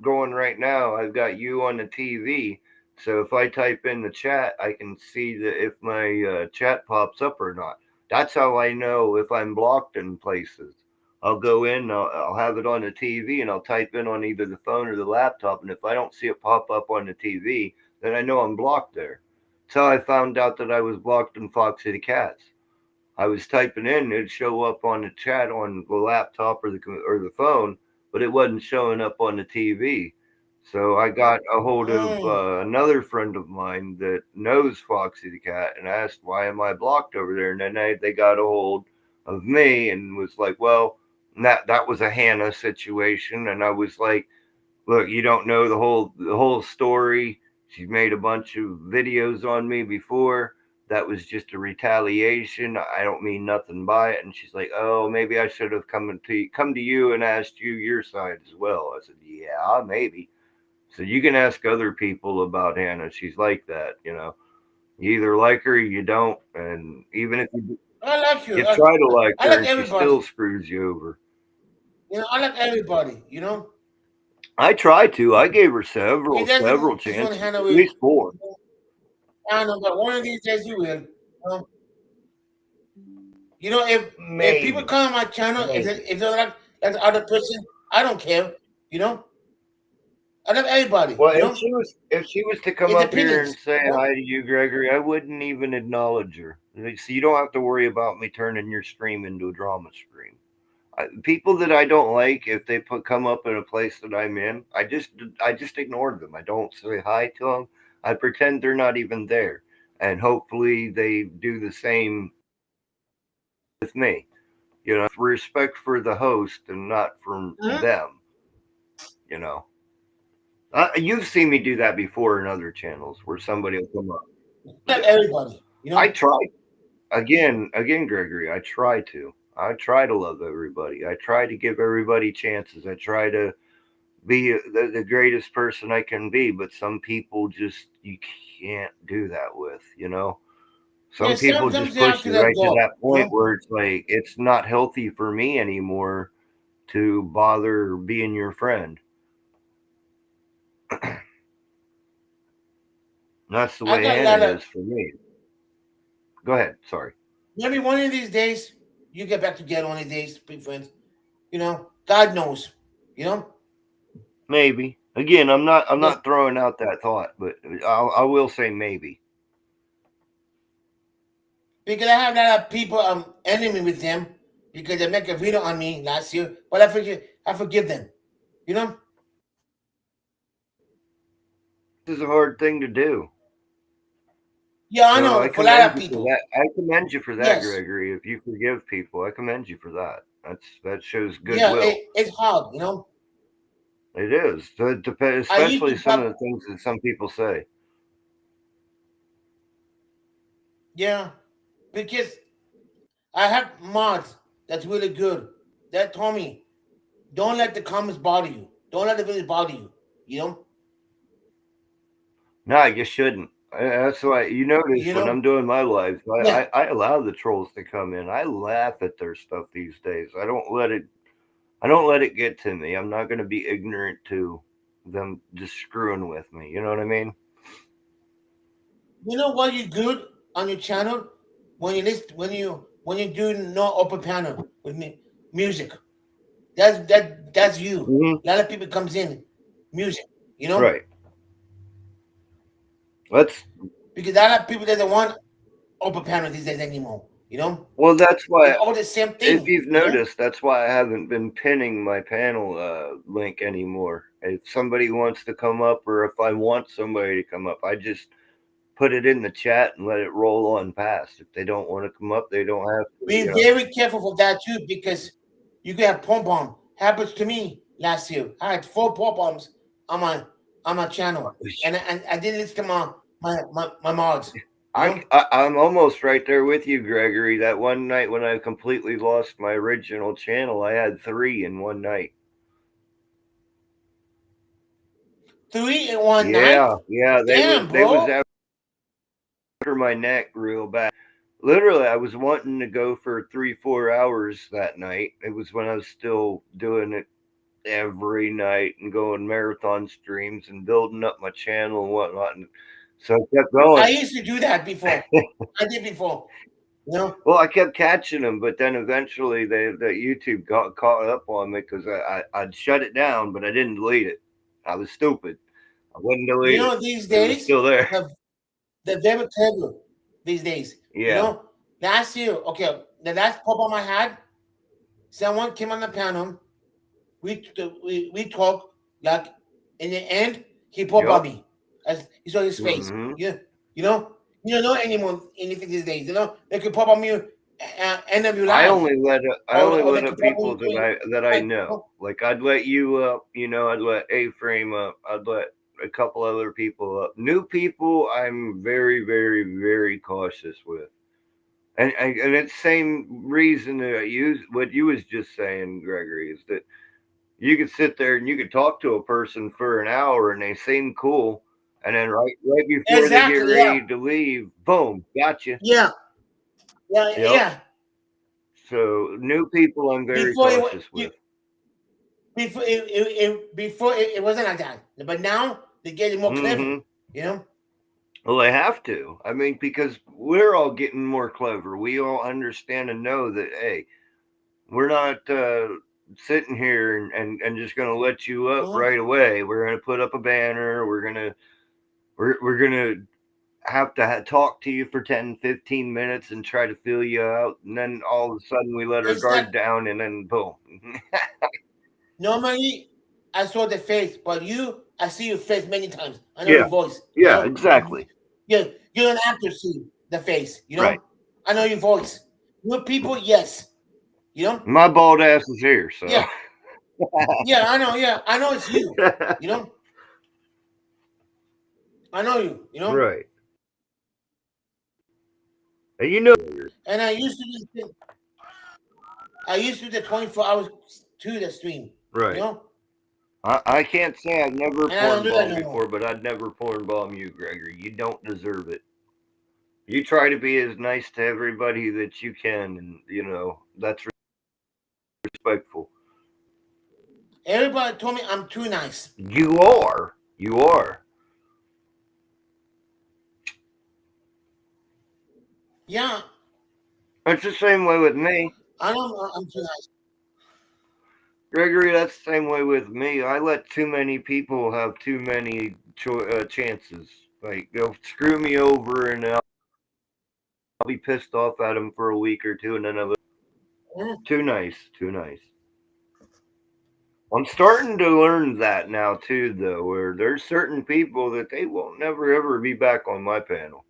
going right now, I've got you on the TV. So if I type in the chat, I can see if my chat pops up or not. That's how I know if I'm blocked in places. I'll go in, I'll have it on the TV, and I'll type in on either the phone or the laptop. And if I don't see it pop up on the TV, then I know I'm blocked there. That's how I found out that I was blocked in Fox City Cats. I was typing in, it'd show up on the chat on the laptop or the phone, but it wasn't showing up on the TV. So I got a hold of another friend of mine that knows Foxy the Cat and asked, why am I blocked over there? And then they got a hold of me and was like, well, that was a Hannah situation. And I was like, look, you don't know the whole story. She's made a bunch of videos on me before. That was just a retaliation. I don't mean nothing by it. And she's like, oh, maybe I should have come to you and asked you your side as well. I said, yeah, maybe. So you can ask other people about Hannah. She's like that, you know. You either like her or you don't. And even if you try to like her, and she still screws you over. You know, I like everybody, you know. I tried to. I gave her several chances, at least 4. I know, but one of these days you will. You know, if people come on my channel, if they're like the other person, I don't care. You know, I love everybody. Well, you know? if she was to come up here and say hi to you, Gregory, I wouldn't even acknowledge her. So you don't have to worry about me turning your stream into a drama stream. People that I don't like, if they come up in a place that I'm in, I just ignore them. I don't say hi to them. I pretend they're not even there, and hopefully they do the same with me. You know, respect for the host and not from them. You know, you've seen me do that before in other channels where somebody will come up. Not everybody. You know, I try. Again, Gregory. I try to love everybody. I try to give everybody chances. I try to be the greatest person I can be, but some people just you can't do that with, you know. Some people just push you right to that point where it's like it's not healthy for me anymore to bother being your friend. That's the way Hannah is for me. Go ahead. Sorry. Maybe one of these days you get back together. One of these days, be friends. You know, God knows. You know. Maybe. Again, I'm not throwing out that thought, but I will say maybe. Because I have a lot of people enemy with them because they make a video on me last year, but I forgive them. You know? This is a hard thing to do. Yeah, I know. For a lot of people. I commend you for that, Gregory. If you forgive people, I commend you for that. That shows goodwill. Yeah, it's hard, you know? It is, especially some of the things that some people say. Yeah, because I have mods that's really good. That told me, don't let the comments bother you. Don't let the videos bother you. You know? No, you shouldn't. That's why you notice when I'm doing my lives, I allow the trolls to come in. I laugh at their stuff these days. I don't let it get to me. I'm not going to be ignorant to them just screwing with me. You know what I mean? You know what you good on your channel when you do no open panel with me music. That's you. Mm-hmm. A lot of people comes in music. You know, right? Because a lot of people doesn't want open panel these days anymore. You know, Well, that's why, it's all the same thing. if you've you know? noticed, that's why I haven't been pinning my panel link anymore. If somebody wants to come up, or if I want somebody to come up, I just put it in the chat and let it roll on past. If they don't want to come up, they don't have to. Be very careful for that too, because you can have pom pom. Happens to me last year. I had 4 pom poms on my channel, and I didn't listen to my mods. I'm almost right there with you, Gregory. That one night when I completely lost my original channel, I had 3 in one night. 3 in one night? Yeah. They bro. was after my neck real bad. Literally, I was wanting to go for 3-4 hours that night. It was when I was still doing it every night and going marathon streams and building up my channel and whatnot. And so I kept going. I used to do that before. I did before. You know? Well, I kept catching them, but then eventually the YouTube got caught up on me because I'd shut it down, but I didn't delete it. I was stupid. I wouldn't delete it. You know, these days, it's still there. They're very clever these days. Yeah. You know, last year, okay, the last pop-up I had, someone came on the panel. We talked, like, in the end, he popped on me. As he saw his face. Mm-hmm. Yeah. You know? You don't know anything these days. You know? They could pop on you end of your life. I only let up people that I know. Like, I'd let you up, you know, I'd let A-Frame up, I'd let a couple other people up. New people, I'm very, very, very cautious with. And it's the same reason that I use what you was just saying, Gregory, is that you could sit there and you could talk to a person for an hour and they seem cool, and then right before they get ready to leave, boom, gotcha. Yeah. Yeah. So new people, I'm very cautious with. Before it wasn't like that, but now they're getting more clever. You know. Well, they have to. I mean, because we're all getting more clever. We all understand and know that, hey, we're not sitting here and just going to let you up right away. We're going to put up a banner. We're going to have to talk to you for 10-15 minutes and try to fill you out, and then all of a sudden we let our guard down, and then boom. Normally I saw the face, but I see your face many times. I know your voice. Yeah, exactly. Yeah, you don't have to see the face, you know. Right. I know your voice. Your people, yes. You know? My bald ass is here, so yeah. I know it's you. You know? I know you, you know? Right. And you know, and I used to do the 24 hours to the stream. Right. You know? I can't say I've never porn bombed before, but I'd never porn bomb you, Gregory. You don't deserve it. You try to be as nice to everybody that you can, and you know that's respectful. Everybody told me I'm too nice. You are. You are. Yeah. It's the same way with me. I know I'm too nice. Gregory, that's the same way with me. I let too many people have too many chances. Like, they'll screw me over, and I'll be pissed off at them for a week or two, and then I'll too nice. I'm starting to learn that now, too, though, where there's certain people that they will never, ever be back on my panel.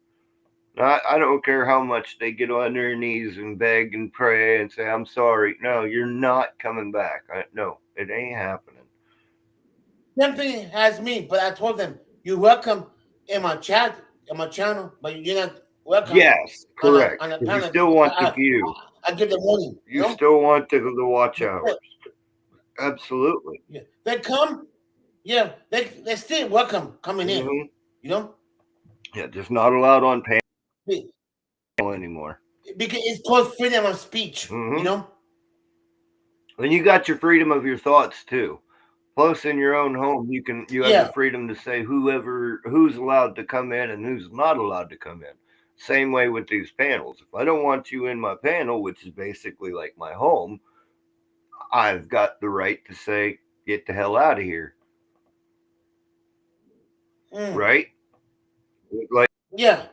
I don't care how much they get on their knees and beg and pray and say, I'm sorry. No, you're not coming back. No, it ain't happening. Something has me, but I told them, you're welcome in my chat, in my channel, but you're not welcome. Yes, correct. On the you still want the view. I give the money. You still want the watch hours. Absolutely. Yeah. They come. Yeah, they're still welcome coming in. You know? Yeah, just not allowed on panel anymore. Because it's called freedom of speech, you know? And you got your freedom of your thoughts too. Plus, in your own home, you have the freedom to say who's allowed to come in and who's not allowed to come in. Same way with these panels. If I don't want you in my panel, which is basically like my home, I've got the right to say, get the hell out of here. Right? Like, yeah.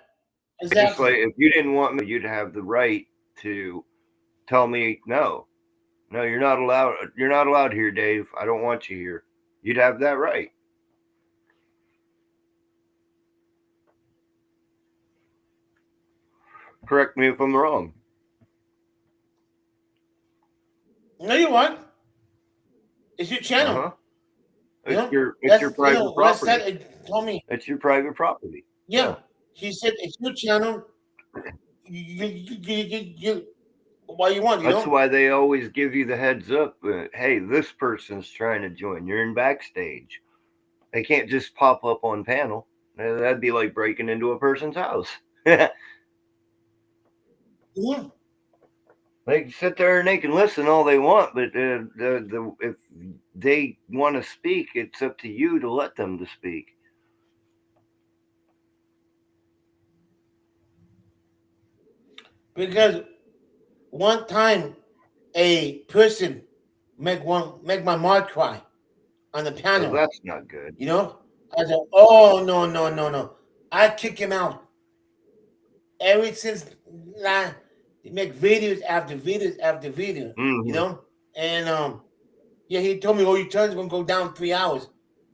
Just Exactly. like if you didn't want me, you'd have the right to tell me no. No, you're not allowed. You're not allowed here, Dave. I don't want you here. You'd have that right. Correct me if I'm wrong. No, you won't. It's your channel. Uh-huh. You know? It's your private West property. Side told me. It's your private property. Yeah. He said it's your channel. You what you want, you That's know? why they always give you the heads up. Hey, this person's trying to join. You're in backstage. They can't just pop up on panel. That'd be like breaking into a person's house. Yeah. They can sit there and they can listen all they want, but if they want to speak, it's up to you to let them to speak. Because one time a person make my mom cry on the So panel. that's not good. You know? I said, oh no. I kick him out. Ever since he make videos after videos after videos, Mhm. you know? And yeah, he told me, oh, your turn's gonna go down 3 hours.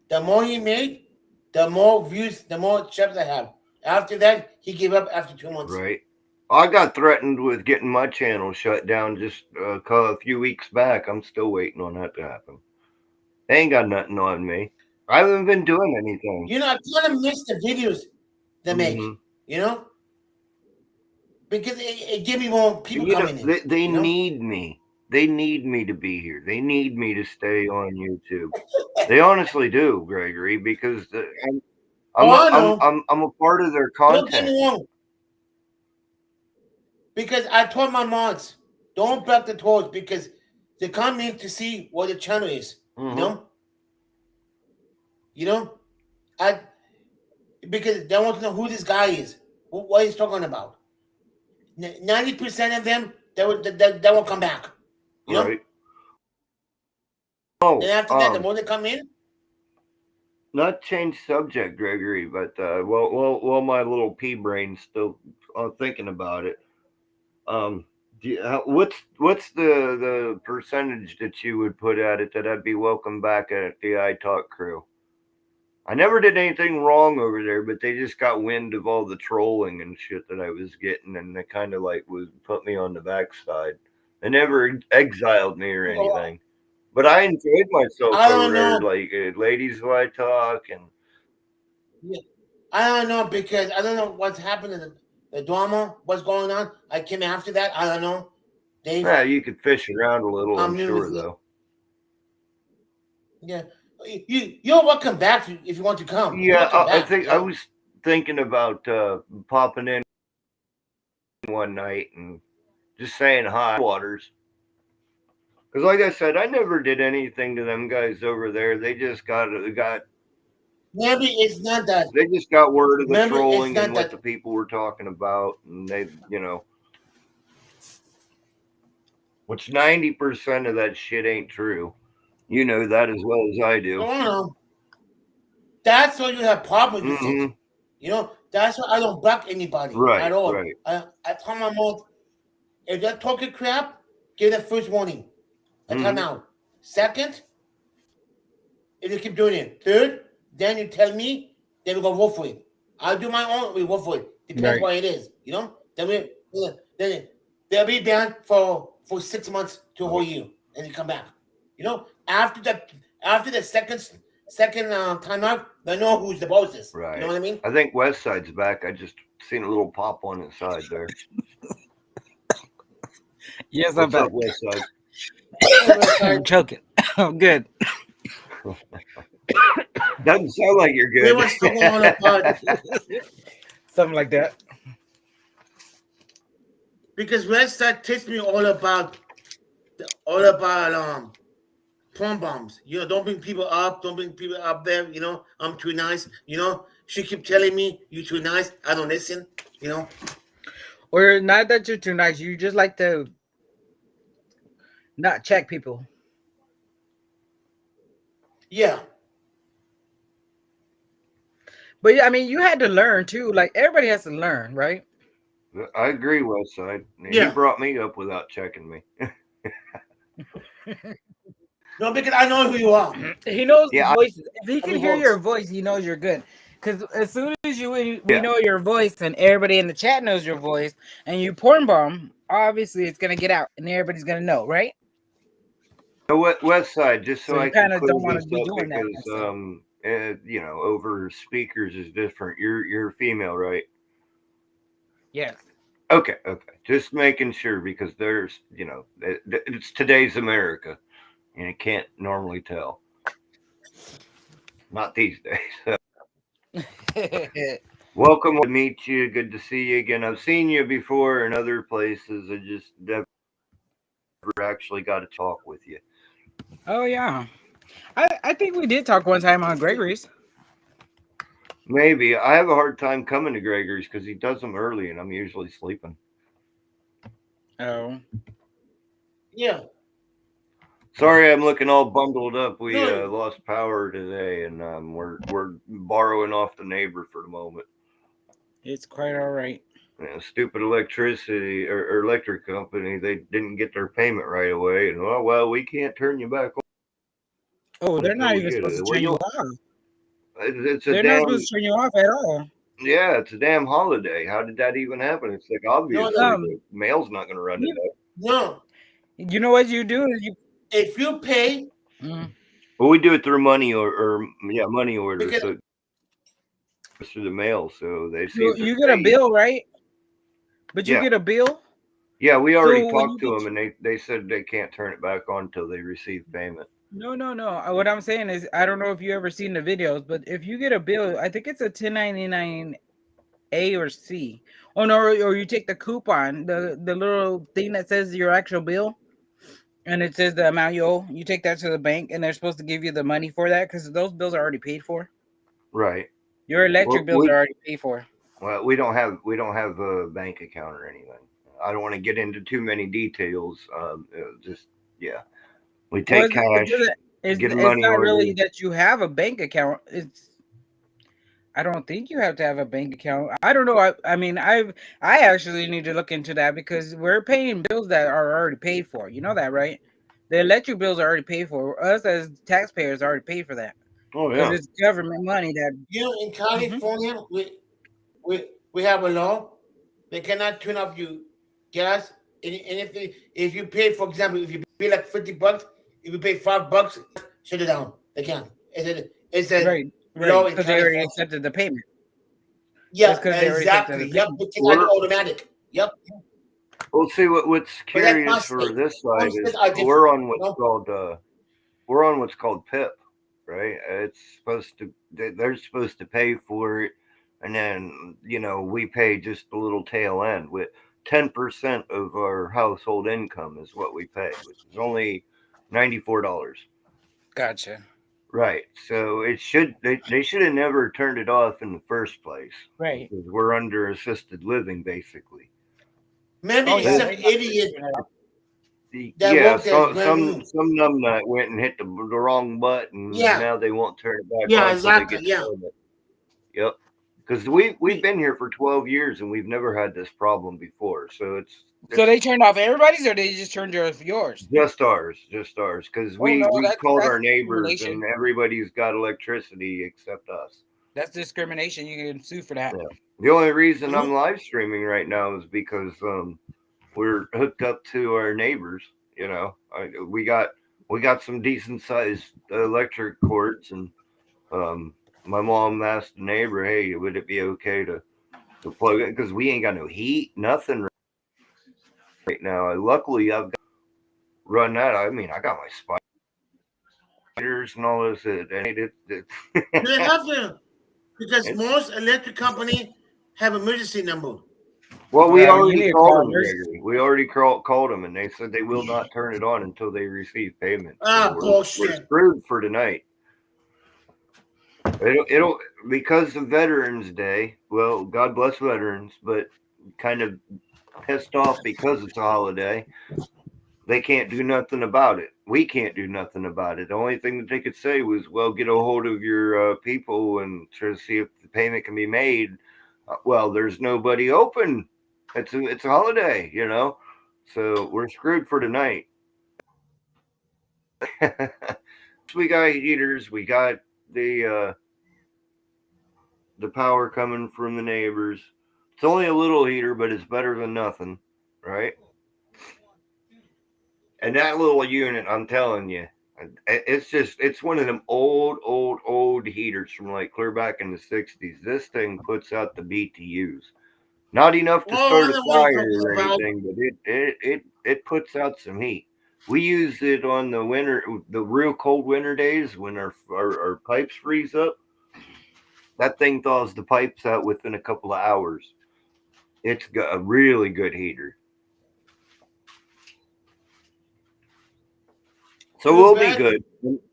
The more he made, the more views, the more checks I have. After that, he gave up after 2 months. Right. I got threatened with getting my channel shut down just a few weeks back. I'm still waiting on that to happen. They ain't got nothing on me. I haven't been doing anything. You know, I kind of miss the videos they make, Mhm. you know? Because it give me more people You know, coming in. they you know? need me. They need me to be here. They need me to stay on YouTube. They honestly do, Gregory, because I know. I'm a part of their Don't get content. me wrong. Because I told my mods, don't block the tours because they come in to see what the channel is. Mhm. You know? Because they want to know who this guy is, what he's talking about. 90% of them, they will come back. You know? Right. Oh, And after that, the more they come in, not change subject, Gregory, but well, my little pea brain's still thinking about it. What's the percentage that you would put at it that I'd be welcome back at the iTalk crew? I never did anything wrong over there, but they just got wind of all the trolling and shit that I was getting, and they kind of like would put me on the backside. They never exiled me or anything, but I enjoyed myself I don't over there, know. like ladies who I talk and. Yeah. I don't know because I don't know what's happening. The drama, what's going on. I came after that. I don't know. Dave. Yeah, you could fish around a little, I'm new sure, with you. though. Yeah. You're welcome back if you want to come. You're Yeah, welcome I back, think you I know? was thinking about popping in one night and just saying hi, Waters. Because, like I said, I never did anything to them guys over there. They just got Maybe it's not that. they just got word of the Maybe it's trolling not and what that. the people were talking about, and they, which 90% of that shit ain't true. You know that as well as I I do. don't know. That's why you have problems with it. Mhm. You know, that's why I don't block anybody Right, at all. right. I tell my mom, if they're talking crap, give the first warning. I tell them out. Second, if you keep doing it. Third, then you tell me, then we go vote for it. I'll do my own, we vote for it. Depends Right. what it is, you know? Then they'll be banned for 6 months to a whole year, and they come back. You know, after the second time out, they know who's the boss. Right. You know what I mean? I think West Side's back. I just seen a little pop on his side there. Yes, I'm What's up, back. West Side? I'm choking. I'm good. Doesn't sound like you're We good. were still on a pod. Something like that. Because Red Side teach me all about porn bombs. You know, don't bring people up there, you know, I'm too nice, you know. She keep telling me you too nice. I don't listen, you know. Or not that you're too nice. You just like to not check people. Yeah. But yeah, I mean, you had to learn too. Like everybody has to learn, right? I agree, Westside. He Yeah. brought me up without checking me. No, because I know who you are. He knows Yeah, voices. If he can mean, hear voice. your voice, he knows you're good. Because as soon as we Yeah. know your voice and everybody in the chat knows your voice, and you porn bomb, obviously it's gonna get out and everybody's gonna know, right? What Westside? Just so So I you can kind of clear don't want this to be up doing that. because Myself. you know, over speakers is different. You're female, right? Yes. Okay. Just making sure because there's, you know, it's today's America, and you can't normally tell. Not these days. Welcome to meet you. Good to see you again. I've seen you before in other places. I just never actually got to talk with you. Oh yeah. I think we did talk one time on Gregory's. Maybe. I have a hard time coming to Gregory's because he does them early and I'm usually sleeping. Oh. Yeah. Sorry, I'm looking all bundled up. We No. lost power today, and we're borrowing off the neighbor for the moment. It's quite all right. You know, stupid electricity or electric company, they didn't get their payment right away, and well, we can't turn you back on. Oh, they're not until we even get supposed it. to turn you off. It's a They're not damn supposed to turn you off at all. yeah, it's a damn holiday. How did that even happen? It's like obviously the mail's not going to run today. No. You know what you do is you. If you pay, Well, we do it through money or money order. Because- So it's through the mail, so they see. You get a bill, right? But you Yeah. get a bill. Yeah, we already So when talked you to them, and they said they can't turn it back on until they receive payment. No. What I'm saying is, I don't know if you ever seen the videos, but if you get a bill, I think it's a 1099 A or C. Oh no, or you take the coupon, the little thing that says your actual bill, and it says the amount you owe. You take that to the bank, and they're supposed to give you the money for that because those bills are already paid for. Right. Your electric bills are already paid for. Well, we don't have a bank account or anything. I don't want to get into too many details. We take cash. It's get not money really ordered. that you have a bank account. I don't think you have to have a bank account. I don't know. I mean, I actually need to look into that because we're paying bills that are already paid for. You know that, right? The electric bills are already paid for. Us as taxpayers already paid for that. Oh Because yeah. it's government money that. you know, in California, we have a law. They cannot turn off your gas. Anything. If you pay, for example, if you pay like $50, if you pay $5, shut it down. They can't. It's a Right. law in Because they already California. accepted the payment. Yeah, That's 'cause they already accepted exactly. the Yep, payment. it's like automatic. Yep. We'll see what's But that's curious my for state. this Some side is states are we're different, on what's you know? called PIP, right? It's supposed to they're supposed to pay for it, and then we pay just a little tail end. With 10% of our household income is what we pay, which is only $94. Gotcha. Right. So they should have never turned it off in the first place. Right. Because we're under assisted living basically. Maybe Oh, it's yeah, some they- idiot. That Yeah, worked there is brand some numbnut went and hit the wrong button. Yeah. And now they won't turn it back Yeah, on until they exactly, get yeah. permit. Yep. Because we've been here for 12 years and we've never had this problem before. So it's So they turned off everybody's, or they just turned off yours? just ours. Because Oh, we no, called that's our neighbors discrimination. and everybody's got electricity except us. That's discrimination. You can sue for that. Yeah. The only reason I'm live streaming right now is because we're hooked up to our neighbors. We got some decent sized electric cords, and my mom asked the neighbor, "Hey, would it be okay to plug it? Because we ain't got no heat, nothing right now. Luckily, I've run that. I mean, I got my spiders and all this. They have to, because most electric company have emergency number. Well, we Yeah, you already need to called call them, nurse. Gregory. We already called them, and they said they will not turn it on until they receive payment. Ah, we're bullshit. screwed for tonight. It'll because of Veterans Day. Well, God bless veterans, but kind of pissed off because it's a holiday. They can't do nothing about it. We can't do nothing about it. The only thing that they could say was, "Well, get a hold of your people and try to see if the payment can be made." Well, there's nobody open It's a holiday, you know. So we're screwed for tonight. We got heaters. We got the power coming from the neighbors. It's only a little heater, but it's better than nothing, right? And that little unit, I'm telling you, it's one of them old heaters from like clear back in the 60s. This thing puts out the BTUs. Not enough to start a fire or anything, but it puts out some heat. We use it on the real cold winter days when our pipes freeze up. That thing thaws the pipes out within a couple of hours. It's got a really good heater. So we'll be good.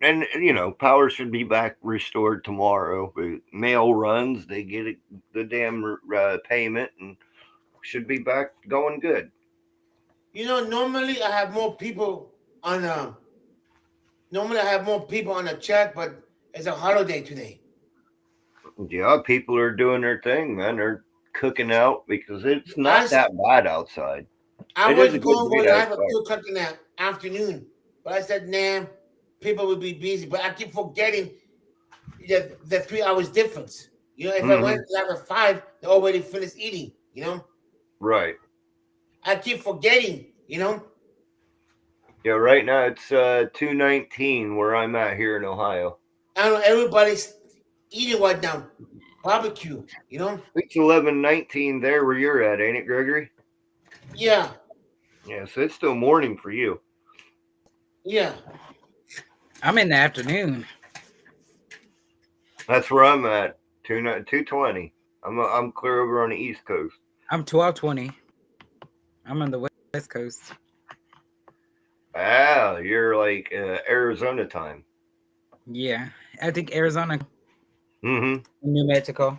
And you know, power should be back restored tomorrow. Mail runs, they get the damn payment, and should be back going good. You know, normally I have more people on a check, but it's a holiday today. Yeah, people are doing their thing, man. They're cooking out because it's not that bad outside. I was going to have a 2 o'clock in the afternoon, but I said, nah, people will be busy. But I keep forgetting the 3 hours difference. You know, if I went to have a 5, they already finished eating, you know? Right. I keep forgetting, you know? Yeah, right now it's 2:19 where I'm at here in Ohio. I know everybody's eating right now. Barbecue, you know? It's 11:19 there where you're at, ain't it, Gregory? Yeah. Yeah, so it's still morning for you. Yeah. I'm in the afternoon. That's where I'm at. 2:20. I'm clear over on the East Coast. I'm 12:20. I'm on the West Coast. Ah, you're like Arizona time. Yeah, I think Arizona. Mm-hmm. New Mexico.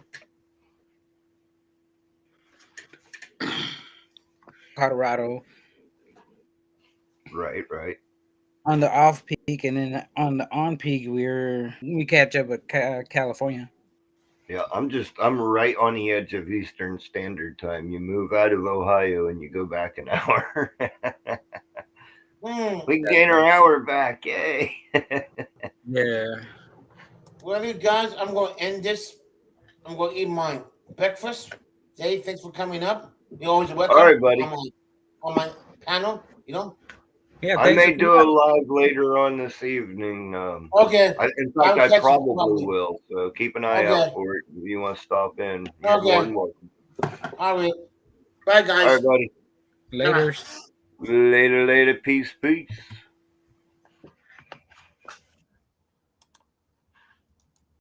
Colorado. Right. On the off peak, and then on the on peak, we catch up with California. Yeah, I'm right on the edge of Eastern Standard Time. You move out of Ohio and you go back an hour. We can gain our hour back, yay! Yeah. Well, you guys, I'm going to end this. I'm going to eat my breakfast. Dave, thanks for coming up. You're always welcome. All right, buddy. On my panel, you know. Yeah, I may do a live later on this evening. Okay. In fact, I probably will. So keep an eye out for it. If you want to stop in, you're more than welcome. All right. Bye, guys. All right, buddy. Later. Later. Peace.